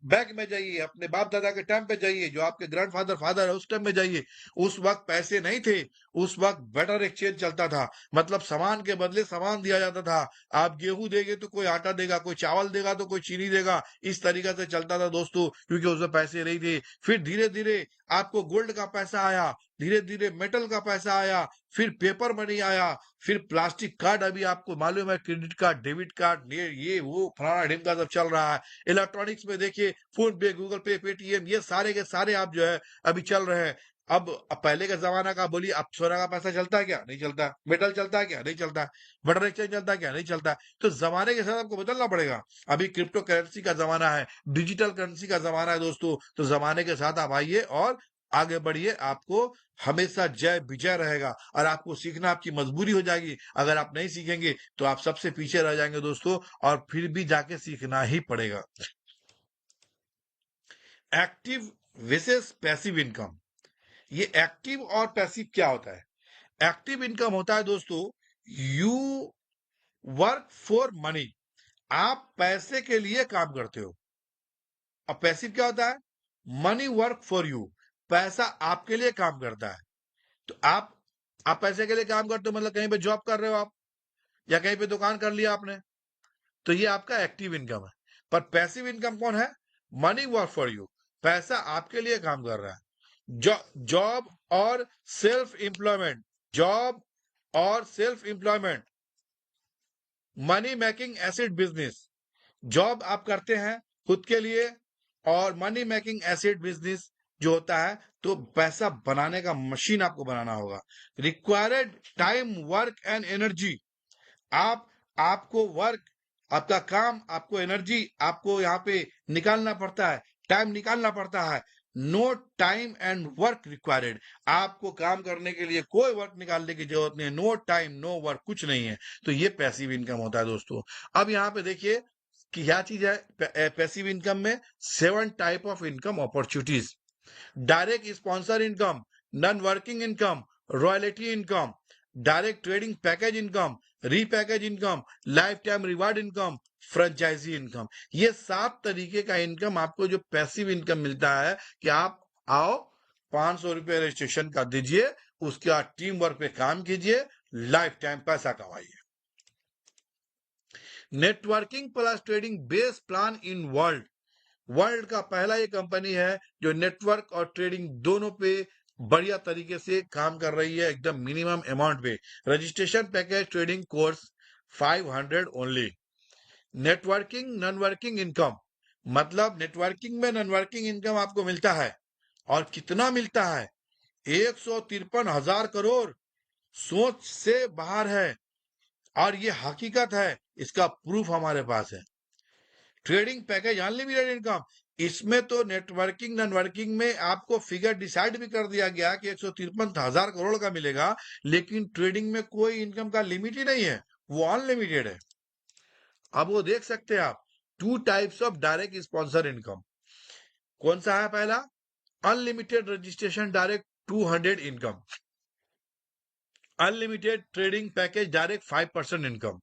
बैक में जाइए, अपने बाप दादा के टाइम पे जाइए, जो आपके ग्रैंडफादर फादर है उस टाइम में जाइए। उस वक्त पैसे नहीं थे, उस वक्त बेटर एक्सचेंज चलता था, मतलब सामान के बदले सामान दिया जाता था। आप गेहूं देंगे तो कोई आटा देगा, कोई चावल देगा तो कोई चीनी देगा, इस तरीके से चलता था दोस्तों, क्योंकि उसमें पैसे नहीं थे। फिर धीरे धीरे आपको गोल्ड का पैसा आया, धीरे धीरे मेटल का पैसा आया, फिर पेपर मनी आया, फिर प्लास्टिक कार्ड, अभी आपको मालूम है क्रेडिट कार्ड, डेबिट कार्ड, ये वो फलाना ढिमका सब चल रहा है। इलेक्ट्रॉनिक्स में देखिए, फोन पे, गूगल पे, पेटीएम, ये सारे के सारे आप जो है अभी चल रहे हैं। अब पहले का जमाना का बोलिए, अब सोना का पैसा चलता है क्या? नहीं चलता। मेटल चलता है क्या? नहीं चलता। बटर एक्सचेंज चलता है क्या? नहीं चलता। तो जमाने के साथ आपको बदलना पड़ेगा। अभी क्रिप्टो करेंसी का जमाना है, डिजिटल करेंसी का जमाना है दोस्तों। तो जमाने के साथ आप आइए और आगे बढ़िए, आपको हमेशा जय विजय रहेगा। और आपको सीखना आपकी मजबूरी हो जाएगी। अगर आप नहीं सीखेंगे तो आप सबसे पीछे रह जाएंगे दोस्तों, और फिर भी जाके सीखना ही पड़ेगा। एक्टिव विसेस पैसिव इनकम, ये एक्टिव और पैसिव क्या होता है? एक्टिव इनकम होता है दोस्तों, यू वर्क फॉर मनी, आप पैसे के लिए काम करते हो। अब पैसिव क्या होता है? मनी वर्क फॉर यू, पैसा आपके लिए काम करता है। तो आप पैसे के लिए काम करते हो, मतलब कहीं पे जॉब कर रहे हो आप, या कहीं पे दुकान कर लिया आपने, तो ये आपका एक्टिव इनकम है। पर पैसिव इनकम कौन है? मनी वर्क फॉर यू, पैसा आपके लिए काम कर रहा है। जॉब और सेल्फ एम्प्लॉयमेंट, जॉब और self employment, money making acid business, job आप करते हैं खुद के लिए, और मनी मेकिंग एसिड बिजनेस जो होता है, तो पैसा बनाने का मशीन आपको बनाना होगा। Required time, work and energy, आपको वर्क, आपका काम, आपको एनर्जी, आपको यहाँ पे निकालना पड़ता है, टाइम निकालना पड़ता है। No time and work required, आपको काम करने के लिए कोई वर्क निकालने की जरूरत नहीं है। नो टाइम नो वर्क, कुछ नहीं है। तो ये पैसिव इनकम होता है दोस्तों। अब यहाँ पे देखिए कि क्या चीज है पैसिव इनकम में। 7 type of income opportunities: direct sponsor income, non working income, royalty income, direct trading package income, repackage income, life time reward income, franchise income. ये 7 तरीके का इनकम आपको जो पैसिव इनकम मिलता है कि आप आओ, 500 रुपये रजिस्ट्रेशन का दीजिए, उसके बाद टीम वर्क पे काम कीजिए, लाइफ टाइम पैसा कमाइए। Networking plus trading based plan in world का पहला ये कंपनी है जो नेटवर्क और ट्रेडिंग दोनों पे बढ़िया तरीके से काम कर रही है, एकदम मिनिमम अमाउंट पे। Registration package trading course 500 only. Networking non working income, मतलब नेटवर्किंग में नॉन वर्किंग इनकम आपको मिलता है, और कितना मिलता है? 153,000 करोड़, सोच से बाहर है, और ये हकीकत है, इसका प्रूफ हमारे पास है। ट्रेडिंग पैकेज अनलिमिटेड इनकम, इसमें तो नेटवर्किंग नॉन वर्किंग में आपको फिगर डिसाइड भी कर दिया गया कि 153,000 करोड़ का मिलेगा, लेकिन ट्रेडिंग में कोई इनकम का लिमिट ही नहीं है, वो अनलिमिटेड है। अब वो देख सकते हैं आप 2 types of direct sponsor income. कौन सा है? पहला unlimited registration direct 200 income, unlimited trading package direct 5% income.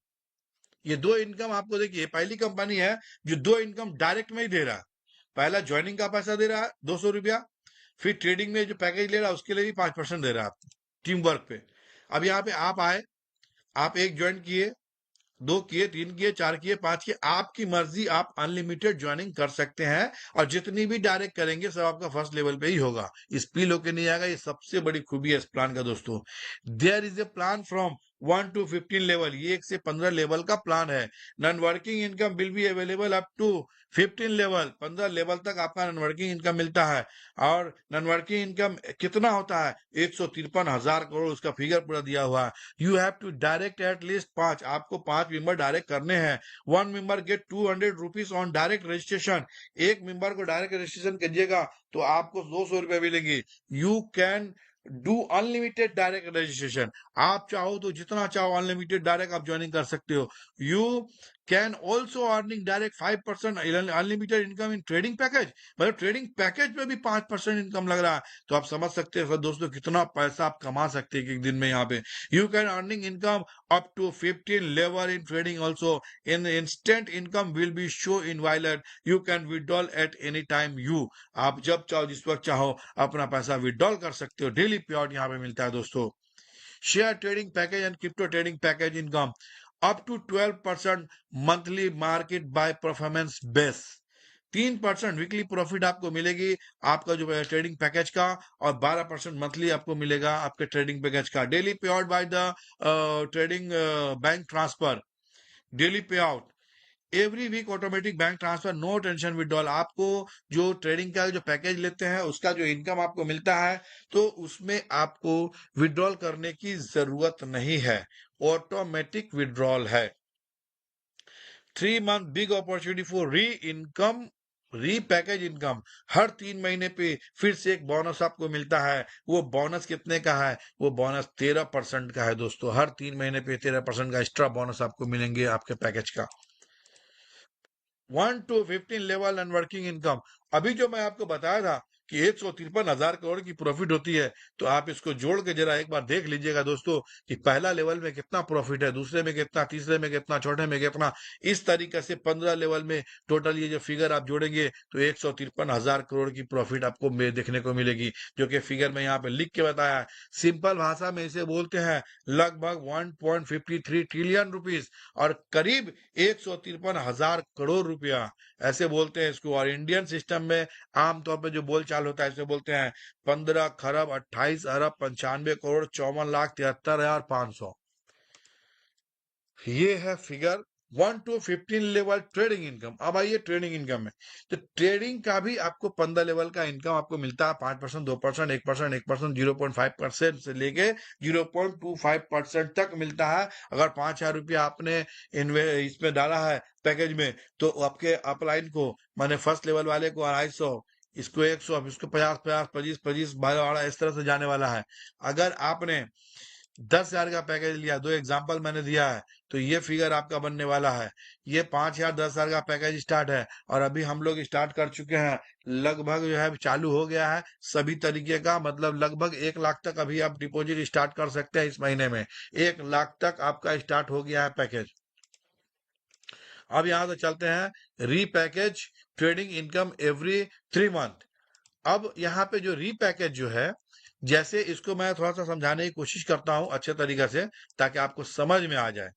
ये 2 इनकम आपको देखिए, पहली कंपनी है जो 2 इनकम डायरेक्ट में ही दे रहा है। पहला ज्वाइनिंग का पैसा दे रहा है 200 रुपया, फिर ट्रेडिंग में जो पैकेज ले रहा है उसके लिए भी 5% दे रहा है आपको टीम वर्क पे। अब यहाँ पे आप आए, आप 1 ज्वाइन किए, 2 किए, 3 किए, 4 किए, 5 किए, आपकी मर्जी, आप अनलिमिटेड ज्वाइनिंग कर सकते हैं, और जितनी भी डायरेक्ट करेंगे सब आपका फर्स्ट लेवल पे ही होगा, स्पील होके नहीं आएगा। ये सबसे बड़ी खूबी है इस प्लान का दोस्तों। There is a plan from 1 to 15 level, ये 1 से 15 लेवल का प्लान है। Non working income will be available up to 15 level, 15 level तक आपका नॉन वर्किंग इनकम मिलता है। और नॉन वर्किंग इनकम कितना होता है? 153,000 करोड़, उसका फिगर पूरा दिया हुआ है। You have to direct at least 5, आपको 5 मेंबर डायरेक्ट करने हैं। 1 member get 200 rupees on direct registration, एक मेंबर को डायरेक्ट रजिस्ट्रेशन कीजिएगा तो आपको 200 रुपए मिलेंगे। You can do unlimited direct registration, आप चाहो तो जितना चाहो अनलिमिटेड डायरेक्ट आप ज्वाइनिंग कर सकते हो। You can also earning direct 5% unlimited income in trading package, मतलब ट्रेडिंग पैकेज में भी 5% इनकम लग रहा है। तो आप समझ सकते हैं दोस्तों कितना पैसा आप कमा सकते हैं एक दिन में यहाँ पे। You can earning income up to 15 level in trading also, in instant income will be show in wallet, you can withdrawal at any time you, आप जब चाहो जिस वक्त चाहो अपना पैसा विड्रॉल कर सकते हो। डेली पे आउट यहाँ पे मिलता है दोस्तों। Share trading package and crypto trading package income up to 12% monthly market by performance base, 3% weekly profit आपको मिलेगी आपका जो ट्रेडिंग पैकेज का, और 12% मंथली आपको मिलेगा आपके ट्रेडिंग पैकेज का। Daily pay out by the trading bank transfer, daily pay out every week, automatic bank transfer, no tension withdrawal. आपको जो ट्रेडिंग का जो पैकेज लेते हैं उसका जो इनकम आपको मिलता है, तो उसमें आपको विड्रॉल करने की जरूरत नहीं है, ऑटोमेटिक विड्रॉल है। 3 month big opportunity for repackage income, हर 3 महीने पे फिर से एक बोनस आपको मिलता है। वो बोनस कितने का है? वो बोनस 13% का है दोस्तों, हर 3 महीने पे 13% का एक्स्ट्रा बोनस आपको मिलेंगे आपके पैकेज का। 1 to 15 level and working income, अभी जो मैं आपको बताया था कि 153,000 करोड़ की प्रॉफिट होती है, तो आप इसको जोड़ के जरा एक बार देख लीजिएगा दोस्तों कि पहला लेवल में कितना प्रॉफिट है, दूसरे में कितना, तीसरे में कितना, चौथे में कितना। इस तरीके से 15 लेवल में टोटल ये जो फिगर आप जोड़ेंगे तो 153,000 करोड़ की प्रॉफिट आपको देखने को मिलेगी, जो कि फिगर में यहाँ पे लिख के बताया है। सिंपल भाषा में इसे बोलते हैं लगभग 1.53 ट्रिलियन रुपीस और करीब 153,000 करोड़ रुपया, ऐसे बोलते हैं इसको। और इंडियन सिस्टम में आमतौर पे जो बोलचाल होता है इसे बोलते हैं 15 खरब 28 अरब 95 करोड़ 54,73,500। ये है figure 1 to 15 level trading income. अब आइए ट्रेडिंग इनकम में, तो ट्रेडिंग का भी आपको 15 लेवल का इनकम आपको मिलता है 5%, 2%, 1%, 1%, 0.5% से लेके 0.25% तक मिलता है। अगर 5,000 रुपया आपने इसमें डाला है पैकेज में, तो आपके अपलाइन को माने फर्स्ट लेवल वाले को 250, इसको 100, अब इसको 50, 50, 25, 25, 12, इस तरह से जाने वाला है। अगर आपने 10,000 का पैकेज लिया, 2 एग्जाम्पल मैंने दिया है, तो ये फिगर आपका बनने वाला है। ये 5,000 10,000 का पैकेज स्टार्ट है और अभी हम लोग स्टार्ट कर चुके हैं, लगभग जो है चालू हो गया है सभी तरीके का, मतलब लगभग 1 लाख तक अभी आप डिपॉजिट स्टार्ट कर सकते हैं इस महीने में। 1 लाख तक आपका स्टार्ट हो गया है पैकेज। अब यहां से चलते हैं repackage trading income every 3 month. अब यहाँ पे जो रीपैकेज जो है, जैसे इसको मैं थोड़ा सा समझाने की कोशिश करता हूं अच्छे तरीके से, ताकि आपको समझ में आ जाए।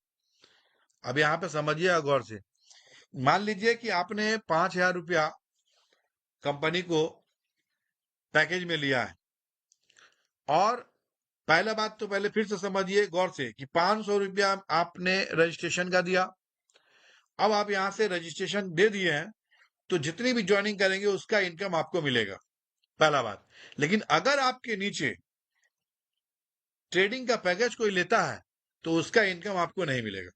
अब यहाँ पे समझिए गौर से। मान लीजिए कि आपने 5,000 रुपया कंपनी को पैकेज में लिया है, और पहला बात तो पहले फिर से समझिए गौर से कि 500 रुपया आपने रजिस्ट्रेशन का दिया। अब आप यहां से रजिस्ट्रेशन दे दिए हैं, तो जितनी भी ज्वाइनिंग करेंगे उसका इनकम आपको मिलेगा, पहला बात। लेकिन अगर आपके नीचे ट्रेडिंग का पैकेज कोई लेता है, तो उसका इनकम आपको नहीं मिलेगा,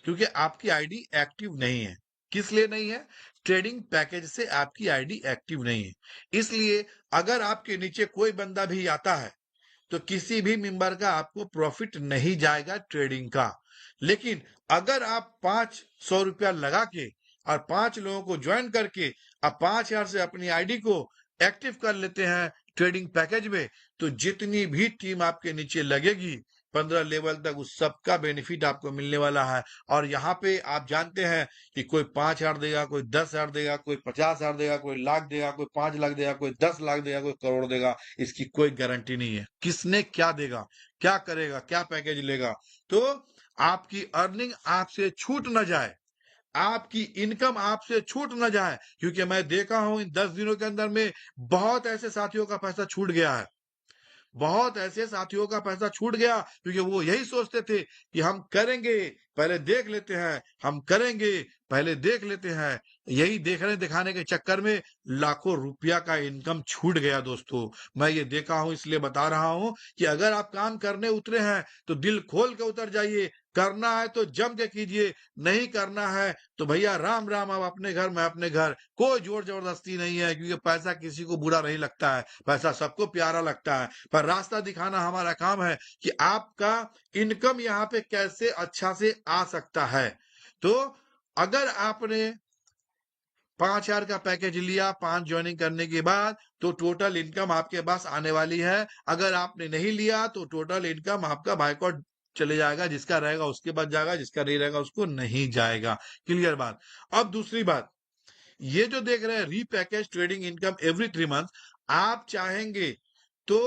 क्योंकि आपकी आईडी एक्टिव नहीं है। किस लिए नहीं है? ट्रेडिंग पैकेज से आपकी आईडी एक्टिव नहीं है। इसलिए अगर आपके नीचे कोई बंदा भी आता है, तो किसी भी मेंबर का आपको प्रॉफिट नहीं जाएगा ट्रेडिंग का। लेकिन अगर आप 500 रुपया लगा के और 5 लोगों को ज्वाइन करके आप 5,000 से अपनी आईडी को एक्टिव कर लेते हैं ट्रेडिंग पैकेज में, तो जितनी भी टीम आपके नीचे लगेगी 15 लेवल तक, उस सबका बेनिफिट आपको मिलने वाला है। और यहाँ पे आप जानते हैं कि कोई 5,000 देगा, कोई 10,000 देगा, कोई 50,000 देगा, कोई लाख देगा, कोई 5 लाख देगा, कोई 10 लाख देगा, कोई करोड़ देगा। इसकी कोई गारंटी नहीं है किसने क्या देगा, क्या करेगा, क्या पैकेज लेगा। तो आपकी अर्निंग आपसे छूट न जाए, आपकी इनकम आपसे छूट न जाए, क्योंकि मैं देखा हूं इन 10 दिनों के अंदर में बहुत ऐसे साथियों का पैसा छूट गया है, बहुत ऐसे साथियों का पैसा छूट गया, क्योंकि वो यही सोचते थे कि हम करेंगे पहले देख लेते हैं, हम करेंगे पहले देख लेते हैं। यही देखने दिखाने के चक्कर में लाखों रुपया का इनकम छूट गया दोस्तों। मैं ये देखा हूं, इसलिए बता रहा हूं कि अगर आप काम करने उतरे हैं तो दिल खोल के उतर जाइए। करना है तो जम के कीजिए, नहीं करना है तो भैया राम राम, आप अपने घर, मैं अपने घर। कोई जोर जबरदस्ती नहीं है, क्योंकि पैसा किसी को बुरा नहीं लगता है, पैसा सबको प्यारा लगता है। पर रास्ता दिखाना हमारा काम है कि आपका इनकम यहाँ पे कैसे अच्छा से आ सकता है। तो अगर आपने 5,000 का पैकेज लिया 5 ज्वाइनिंग करने के बाद, तो टोटल इनकम आपके पास आने वाली है। अगर आपने नहीं लिया तो टोटल इनकम आपका बाइकआउट चले जाएगा, जिसका रहेगा उसके पास जाएगा, जिसका नहीं रहेगा उसको नहीं जाएगा। क्लियर बात। अब दूसरी बात, ये जो देख रहे हैं repackage trading income every 3 month, आप चाहेंगे तो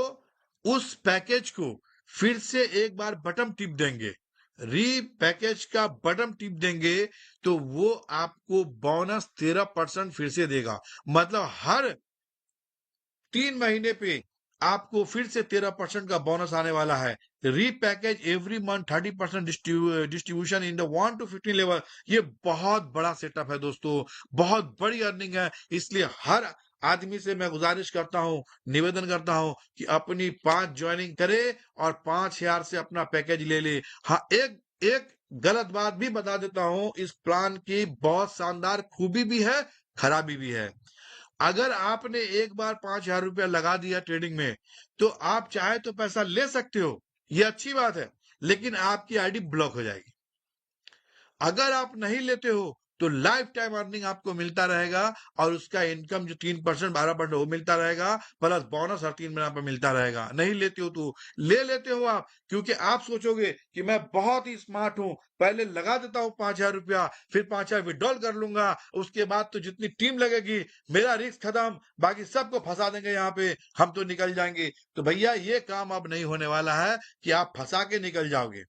उस पैकेज को फिर से एक बार बटन टिप देंगे, रीपैकेज का बटन टिप देंगे, तो वो आपको बोनस 13% फिर से देगा। मतलब हर 3 महीने पे आपको फिर से 13% का बोनस आने वाला है। Repackage every month 30% distribution in the 1 to 15 level. ये बहुत बड़ा सेटअप है दोस्तों, बहुत बड़ी अर्निंग है। इसलिए हर आदमी से मैं गुजारिश करता हूं, निवेदन करता हूं कि अपनी 5 ज्वाइनिंग करे और 5,000 से अपना पैकेज ले ले। हाँ, एक गलत बात भी बता देता हूं, इस प्लान की बहुत शानदार खूबी भी है, खराबी भी है। अगर आपने एक बार 5,000 रुपया लगा दिया ट्रेडिंग में, तो आप चाहे तो पैसा ले सकते हो, ये अच्छी बात है, लेकिन आपकी आईडी ब्लॉक हो जाएगी। अगर आप नहीं लेते हो तो लाइफ टाइम अर्निंग आपको मिलता रहेगा और उसका इनकम जो 3% 12% वो मिलता रहेगा, प्लस बोनस हर 3 महीना पे मिलता रहेगा। नहीं लेते हो तो ले लेते हो आप, क्योंकि आप सोचोगे कि मैं बहुत ही स्मार्ट हूं, पहले लगा देता हूं 5,000 रुपया, फिर 5,000 विड्रॉल कर लूंगा, उसके बाद तो जितनी टीम लगेगी मेरा रिस्क खत्म, बाकी सबको फंसा देंगे यहाँ पे, हम तो निकल जाएंगे। तो भैया ये काम अब नहीं होने वाला है कि आप फंसा के निकल जाओगे,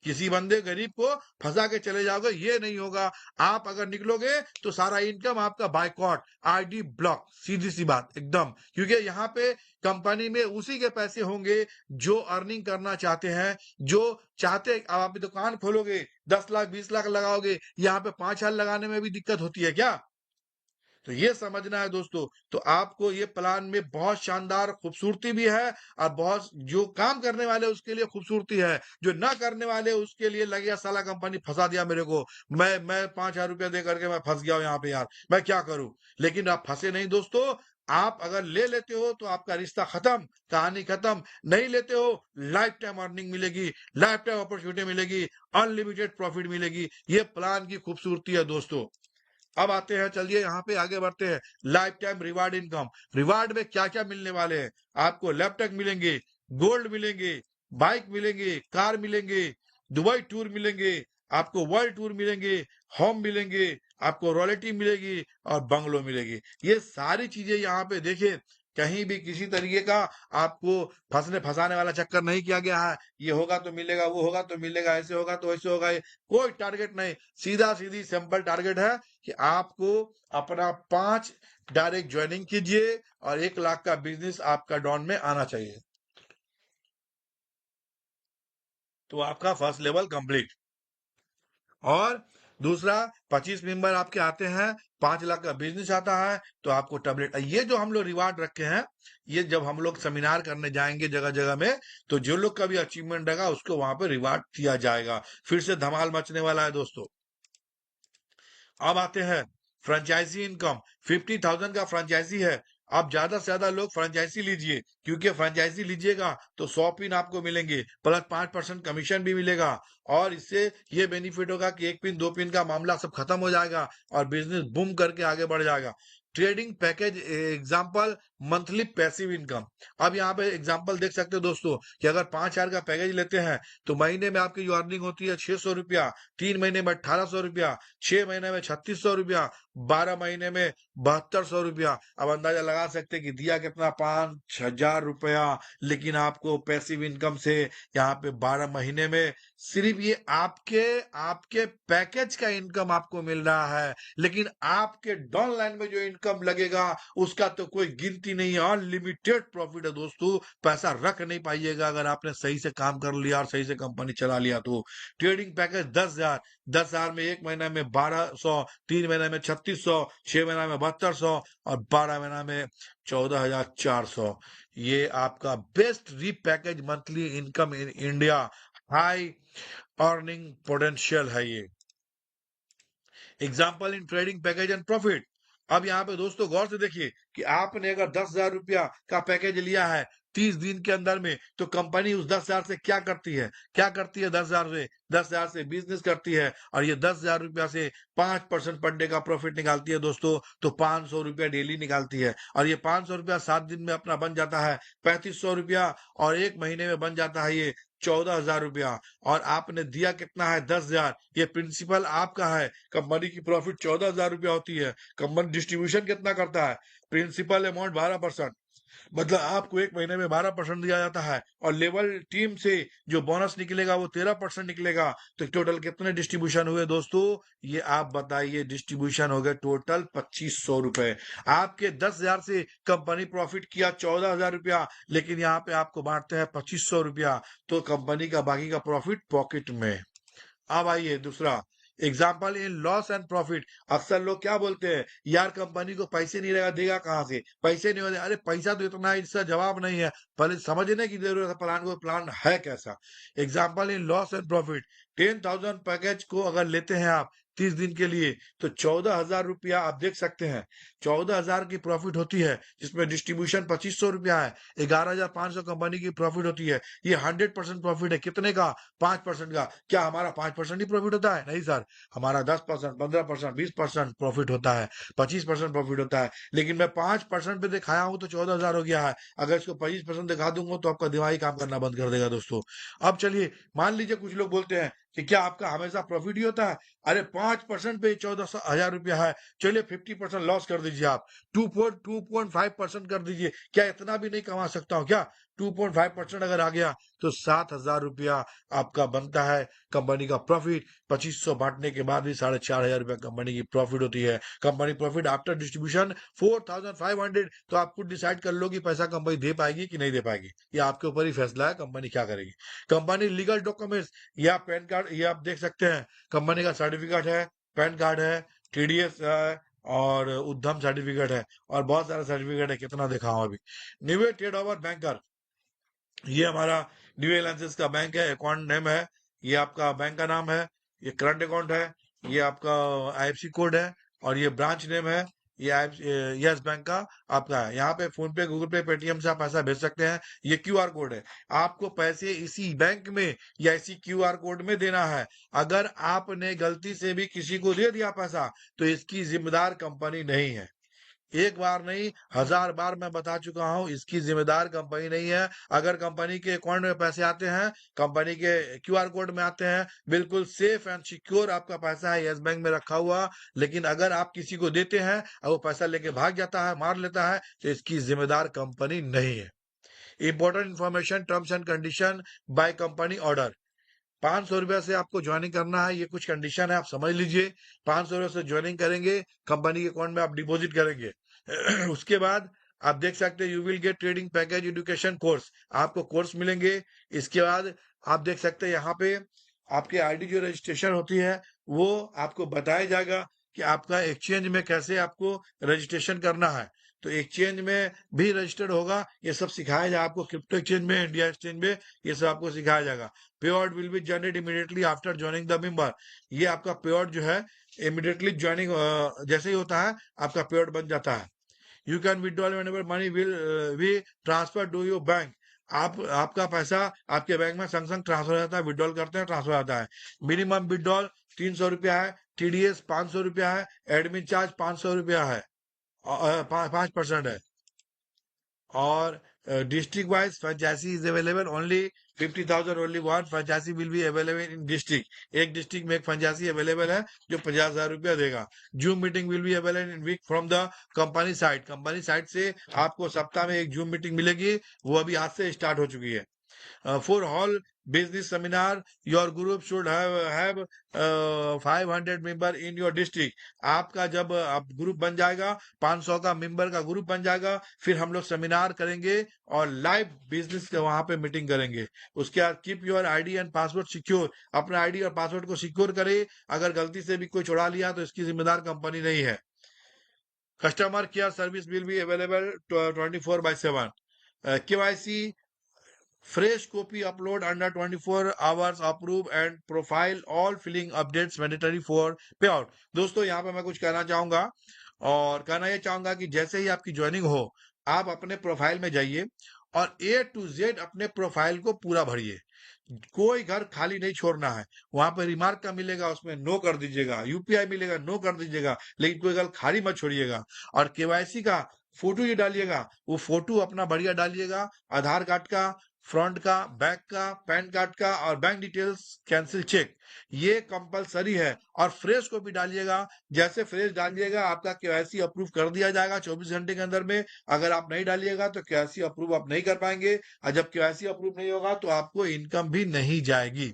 किसी बंदे गरीब को फंसा के चले जाओगे, ये नहीं होगा। आप अगर निकलोगे तो सारा इनकम आपका बायकॉट, आईडी ब्लॉक, सीधी सी बात एकदम, क्योंकि यहाँ पे कंपनी में उसी के पैसे होंगे जो अर्निंग करना चाहते हैं, जो चाहते। अब आप दुकान खोलोगे 10 लाख 20 लाख लगाओगे, यहाँ पे 5 साल लगाने में भी दिक्कत होती है क्या? तो ये समझना है दोस्तों। तो आपको ये प्लान में बहुत शानदार खूबसूरती भी है, और बहुत जो काम करने वाले उसके लिए खूबसूरती है, जो ना करने वाले उसके लिए लगेगा साला कंपनी फंसा दिया मेरे को, मैं 5,000 रुपया दे करके मैं फंस गया हूं यहाँ पे, यार मैं क्या करूं। लेकिन आप फंसे नहीं दोस्तों, आप अगर ले लेते हो तो आपका रिश्ता खत्म, कहानी खत्म। नहीं लेते हो, लाइफ टाइम अर्निंग मिलेगी, लाइफ टाइम अपॉर्चुनिटी मिलेगी, अनलिमिटेड प्रॉफिट मिलेगी। ये प्लान की खूबसूरती है दोस्तों। अब आते हैं, चलिए यहाँ पे आगे बढ़ते हैं। Life time reward income, reward में क्या क्या मिलने वाले हैं आपको? लैपटॉप मिलेंगे, गोल्ड मिलेंगे, बाइक मिलेंगे, कार मिलेंगे, दुबई टूर मिलेंगे, आपको वर्ल्ड टूर मिलेंगे, होम मिलेंगे, आपको रॉयल्टी मिलेगी और बंगलो मिलेगी। ये सारी चीजें यहाँ पे देखिए, कहीं भी किसी तरीके का आपको फंसने फंसाने वाला चक्कर नहीं किया गया है। ये होगा तो मिलेगा, वो होगा तो मिलेगा, ऐसे होगा तो ऐसे होगा, कोई टारगेट नहीं, सीधा सीधी सिंपल टारगेट है कि आपको अपना 5 डायरेक्ट ज्वाइनिंग कीजिए और 1 लाख का बिजनेस आपका डॉन में आना चाहिए, तो आपका फर्स्ट लेवल कंप्लीट। और दूसरा, 25 मेंबर आपके आते हैं, 5 लाख का बिजनेस आता है, तो आपको टैबलेट। ये जो हम लोग रिवार्ड रखे हैं, ये जब हम लोग सेमिनार करने जाएंगे जगह जगह में, तो जो लोग का भी अचीवमेंट रहेगा उसको वहां पे रिवार्ड दिया जाएगा। फिर से धमाल मचने वाला है दोस्तों। अब आते हैं फ्रेंचाइजी इनकम। 50,000 का फ्रेंचाइजी है। आप ज्यादा से ज्यादा लोग फ्रेंचाइजी लीजिए, क्योंकि फ्रेंचाइजी लीजिएगा तो 100 पिन आपको मिलेंगे, प्लस 5% कमीशन भी मिलेगा। और इससे ये बेनिफिट होगा कि 1 पिन 2 पिन का मामला सब खत्म हो जाएगा और बिजनेस बूम करके आगे बढ़ जाएगा। Trading package example, monthly passive income. अब यहाँ पे एग्जांपल देख सकते हो दोस्तों कि अगर 5,000 का पैकेज लेते हैं तो महीने में आपकी जो अर्निंग होती है 600 रुपया, 3 महीने में 1,800 रुपया, 6 महीने में 3,600 रुपया, 12 महीने में 7,200 रुपया। अब अंदाजा लगा सकते हैं कि दिया कितना, 5,000 रुपया। लेकिन आपको पैसिव इनकम से यहाँ पे 12 महीने में सिर्फ ये आपके आपके पैकेज का इनकम आपको मिल रहा है, लेकिन आपके डाउन लाइन में जो इनकम लगेगा उसका तो कोई गिनती नहीं है। अनलिमिटेड प्रॉफिट है दोस्तों, पैसा रख नहीं पाइएगा अगर आपने सही से काम कर लिया और सही से कंपनी चला लिया तो। ट्रेडिंग पैकेज 10,000, 10,000 में 1 महीने में 1,200, 3 महीने में 3,600, 6 महीना में 7,200 और 12 महीना में 14,400। ये आपका बेस्ट री package monthly income in India, high earning potential है ये। Example in trading package and profit. अब यहाँ पे दोस्तों गौर से देखिए कि आपने अगर 10,000 रुपया का पैकेज लिया है 30 दिन के अंदर में, तो कंपनी उस 10,000 से क्या करती है? क्या करती है? 10,000 से बिजनेस करती है, और ये 10,000 रुपया से 5% पर डे का प्रॉफिट निकालती है दोस्तों, तो 500 रुपया डेली निकालती है। और ये 500 रुपया 7 दिन में अपना बन जाता है 3,500 रुपया, और 1 महीने में बन जाता है ये 14,000 रुपया। और आपने दिया कितना है? 10,000। ये प्रिंसिपल आपका है, कंपनी की प्रॉफिट 14,000 रुपया होती है। कंपनी डिस्ट्रीब्यूशन कितना करता है? प्रिंसिपल अमाउंट 12%, मतलब आपको 1 महीने में 12% दिया जाता है, और लेवल टीम से जो बोनस निकलेगा वो 13% निकलेगा। तो टोटल कितने डिस्ट्रीब्यूशन हुए दोस्तों? ये आप बताइए। डिस्ट्रीब्यूशन हो गए टोटल 2,500 रुपए। आपके 10,000 से कंपनी प्रॉफिट किया 14,000 रुपया, लेकिन यहाँ पे आपको बांटते हैं 2,500 रुपया, तो कंपनी का बाकी का प्रॉफिट पॉकेट में। अब आइए दूसरा example in loss and profit. अक्सर लोग क्या बोलते हैं, यार कंपनी को पैसे नहीं रहेगा, देगा कहां से? पैसे नहीं होते। अरे पैसा तो इतना है, इसका जवाब नहीं है, पहले समझने की जरूरत है प्लान को, प्लान है कैसा। Example in loss and profit, 10,000 package को अगर लेते हैं आप 30 दिन के लिए, तो 14,000 रुपया आप देख सकते हैं। 14,000 की प्रॉफिट होती है, जिसमें डिस्ट्रीब्यूशन 2500 रुपया है। 11,500 कंपनी की प्रॉफिट होती है। ये 100% प्रॉफिट है। कितने का? 5% का। क्या हमारा 5% ही प्रॉफिट होता है? नहीं सर, हमारा 10%, 15%, 20% प्रॉफिट होता है, 25% प्रॉफिट होता है। लेकिन मैं 5% पे दिखाया हूं तो 14,000 हो गया है। अगर इसको 25% दिखा दूंगा तो आपका दिमाग ही काम करना बंद कर देगा दोस्तों। अब चलिए, मान लीजिए कुछ लोग बोलते हैं कि क्या आपका हमेशा प्रॉफिट ही होता है? अरे 5% पे 14,000 रुपया है। चलिए 50% लॉस कर दीजिए, आप 2.5% कर दीजिए। क्या इतना भी नहीं कमा सकता हूं क्या? 2.5% अगर आ गया तो 7,000 रुपया आपका बनता है कंपनी का प्रॉफिट। 2500 बांटने के बाद भी 4,500 रुपया कंपनी की प्रॉफिट होती है। Company profit after distribution 4,500। तो आप खुद डिसाइड कर लो कि पैसा कंपनी दे पाएगी कि नहीं दे पाएगी। ये आपके ऊपर ही फैसला है, कंपनी क्या करेगी। कंपनी लीगल डॉक्यूमेंट्स, ये आप पैन कार्ड, ये आप देख सकते हैं। कंपनी का सर्टिफिकेट है, पैन कार्ड है, टीडीएस है, और उद्यम सर्टिफिकेट है, और बहुत सारा सर्टिफिकेट है। कितना दिखा हूं अभी। न्यू ट्रेड ओवर बैंकर, ये हमारा न्यू एलायंसेस का बैंक है, अकाउंट नेम है, ये आपका बैंक का नाम है, ये करंट अकाउंट है, ये आपका आईएफसी कोड है, और ये ब्रांच नेम है, ये यस बैंक का आपका है। यहाँ पे फोन पे, गूगल पे, पेटीएम से आप पैसा भेज सकते हैं। ये क्यूआर कोड है। आपको पैसे इसी बैंक में या इसी क्यूआर कोड में देना है। अगर आपने गलती से भी किसी को दे दिया पैसा तो इसकी जिम्मेदार कंपनी नहीं है। एक बार नहीं, 1000 बार मैं बता चुका हूं, इसकी जिम्मेदार कंपनी नहीं है। अगर कंपनी के अकाउंट में पैसे आते हैं, कंपनी के क्यूआर कोड में आते हैं, बिल्कुल सेफ एंड सिक्योर आपका पैसा है यस बैंक में रखा हुआ। लेकिन अगर आप किसी को देते हैं और वो पैसा लेके भाग जाता है, मार लेता है, तो इसकी जिम्मेदार कंपनी नहीं है। Important information, terms and condition by company order. 500 रुपया से आपको ज्वाइनिंग करना है, ये कुछ कंडीशन है, आप समझ लीजिए। 500 रुपये से ज्वाइनिंग करेंगे, कंपनी के अकाउंट में आप डिपॉजिट करेंगे। उसके बाद आप देख सकते हैं, you will get trading package education course, आपको कोर्स मिलेंगे। इसके बाद आप देख सकते हैं यहाँ पे आपके आईडी जो रजिस्ट्रेशन होती है, वो आपको बताया जाएगा कि आपका एक्सचेंज में कैसे आपको रजिस्ट्रेशन करना है। तो एक्सचेंज में भी रजिस्टर्ड होगा, ये सब सिखाया जाएगा आपको। क्रिप्टो एक्सचेंज में, इंडिया एक्सचेंज में, ये सब आपको सिखाया जाएगा। पे out will be generate immediately after joining the member. ये आपका पे आउट जो है इमीडिएटली ज्वाइनिंग जैसे ही होता है, आपका पे आउट बन जाता है। You can withdraw whenever money will be transfer to your bank. आपका पैसा आपके बैंक में संग संग ट्रांसफर हो जाता है, विड्रॉल करते हैं, ट्रांसफर हो जाता है। मिनिमम विड्रॉल 300 रुपया है, टीडीएस 500 रुपया है, एडमिन चार्ज 500 रुपया है, 5% है। और district wise franchise is available only 50,000 only one franchise will be available in district. एक डिस्ट्रिक्ट में एक फ्रेंचाइजी अवेलेबल है जो 50,000 रुपया देगा। Zoom meeting will be available in week from the company side. Company side से आपको सप्ताह में एक जूम मीटिंग मिलेगी, वो अभी आज से स्टार्ट हो चुकी है। For all business seminar, your group should have 500 member in your district। आपका जब आप ग्रुप बन जाएगा, 500 का मेंबर का ग्रुप बन जाएगा, फिर हम लोग सेमिनार करेंगे और लाइव बिजनेस के वहां पे मीटिंग करेंगे। उसके बाद keep your ID and password secure. अपना आईडी और पासवर्ड को सिक्योर करे। अगर गलती से भी कोई चुरा लिया तो इसकी जिम्मेदार कंपनी नहीं है। Customer care service will be available 24/7। KYC fresh copy upload under 24 hours, approve and profile all filling updates mandatory for payout। दोस्तों यहाँ पे मैं कुछ कहना चाहूंगा, और कहना ये चाहूंगा कि जैसे ही आपकी ज्वाइनिंग हो, आप अपने प्रोफाइल में जाइए और A to Z अपने प्रोफाइल को पूरा भरिए। कोई घर खाली नहीं छोड़ना है। वहां पर रिमार्क का मिलेगा, उसमें नो कर दीजिएगा। यूपीआई मिलेगा, नो कर दीजिएगा, लेकिन कोई घर खाली मत छोड़िएगा। और केवाईसी का फोटो ये डालिएगा, वो फोटो अपना बढ़िया डालिएगा, आधार कार्ड का, फ्रंट का, बैक का, पैन कार्ड का, और बैंक डिटेल्स कैंसिल चेक, ये कंपलसरी है। और फ्रेश को भी डालिएगा। जैसे फ्रेश डालिएगा, आपका केवाईसी अप्रूव कर दिया जाएगा 24 घंटे के अंदर में। अगर आप नहीं डालिएगा तो केवाईसी अप्रूव आप नहीं कर पाएंगे, और जब केवाईसी अप्रूव नहीं होगा तो आपको इनकम भी नहीं जाएगी।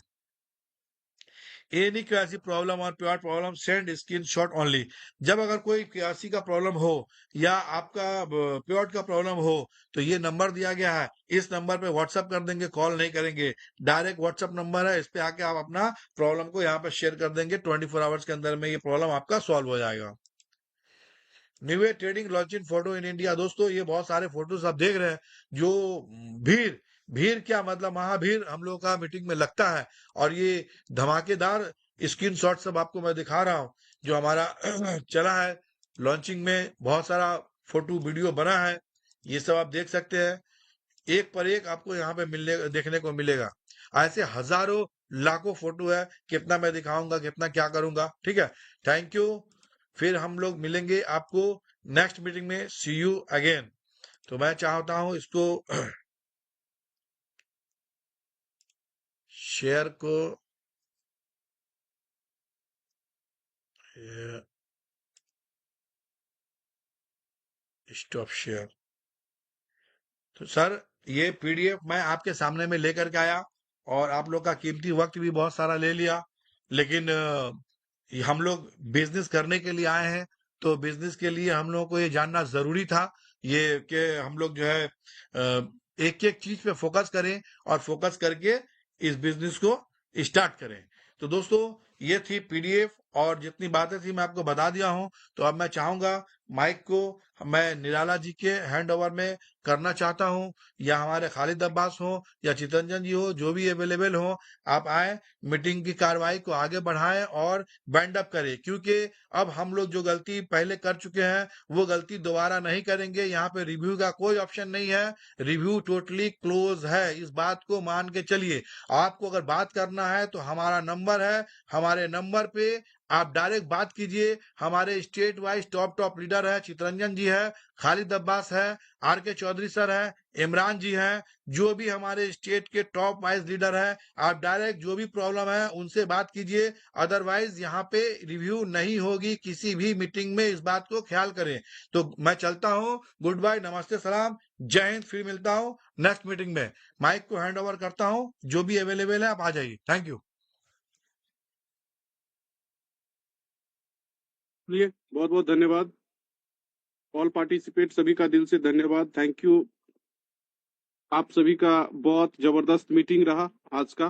एनी केवाईसी प्रॉब्लम और pure problem send screenshot only. जब अगर कोई केवाईसी का प्रॉब्लम हो या आपका प्योर का प्रॉब्लम हो, तो ये नंबर दिया गया है, इस नंबर पे व्हाट्सअप कर देंगे, कॉल नहीं करेंगे। डायरेक्ट व्हाट्सअप नंबर है, इस पे आके आप अपना प्रॉब्लम को यहाँ पे शेयर कर देंगे। 24 आवर्स के अंदर में ये प्रॉब्लम आपका सॉल्व हो जाएगा। New trading launch in photo in India. दोस्तों ये बहुत सारे फोटोज आप देख रहे हैं, जो भीड़ भीड़ क्या मतलब महाभीड़ हम लोग का मीटिंग में लगता है, और ये धमाकेदार स्क्रीनशॉट सब आपको मैं दिखा रहा हूं जो हमारा चला है लॉन्चिंग में, बहुत सारा फोटो वीडियो बना है, ये सब आप देख सकते हैं। एक पर एक आपको यहाँ पे देखने को मिलेगा। ऐसे हजारों लाखों फोटो है, कितना मैं दिखाऊंगा, कितना क्या करूंगा। ठीक है, थैंक यू। फिर हम लोग मिलेंगे आपको नेक्स्ट मीटिंग में। सी यू अगेन। तो मैं चाहता हूं इसको शेयर को स्टॉप शेयर। तो सर ये पीडीएफ मैं आपके सामने में लेकर के आया और आप लोग का कीमती वक्त भी बहुत सारा ले लिया, लेकिन हम लोग बिजनेस करने के लिए आए हैं, तो बिजनेस के लिए हम लोगों को ये जानना जरूरी था ये कि हम लोग जो है एक एक चीज पे फोकस करें और फोकस करके इस बिजनेस को स्टार्ट करें। तो दोस्तों ये थी पीडीएफ और जितनी बातें थी मैं आपको बता दिया हूं। तो अब मैं चाहूंगा माइक को मैं निराला जी के हैंड ओवर में करना चाहता हूं, या हमारे खालिद अब्बास हो या चितरंजन जी हो, जो भी अवेलेबल हो, आप आए, मीटिंग की कार्रवाई को आगे बढ़ाएं और बैंड अप करें, क्योंकि अब हम लोग जो गलती पहले कर चुके हैं वो गलती दोबारा नहीं करेंगे। यहाँ पे रिव्यू का कोई ऑप्शन नहीं है, रिव्यू टोटली क्लोज है, इस बात को मान के चलिए। आपको अगर बात करना है तो हमारा नंबर है, हमारे नंबर पे आप डायरेक्ट बात कीजिए। हमारे स्टेट वाइज टॉप लीडर है, चितरंजन जी है, खालिद अब्बास है, आर के चौधरी सर है, इमरान जी हैं, जो भी हमारे स्टेट के टॉप वाइज लीडर हैं, आप डायरेक्ट जो भी प्रॉब्लम है उनसे बात कीजिए। अदरवाइज यहाँ पे रिव्यू नहीं होगी किसी भी मीटिंग में, इस बात को ख्याल करें। तो मैं चलता हूँ, गुड बाय, नमस्ते, सलाम, जय हिंद। फिर मिलता हूँ नेक्स्ट मीटिंग में। माइक को हैंड ओवर करता हूँ, जो भी अवेलेबल है आप आ जाइए। Thank you. चलिए, बहुत बहुत धन्यवाद। ऑल पार्टिसिपेट सभी का दिल से धन्यवाद, थैंक यू। आप सभी का बहुत जबरदस्त मीटिंग रहा आज का।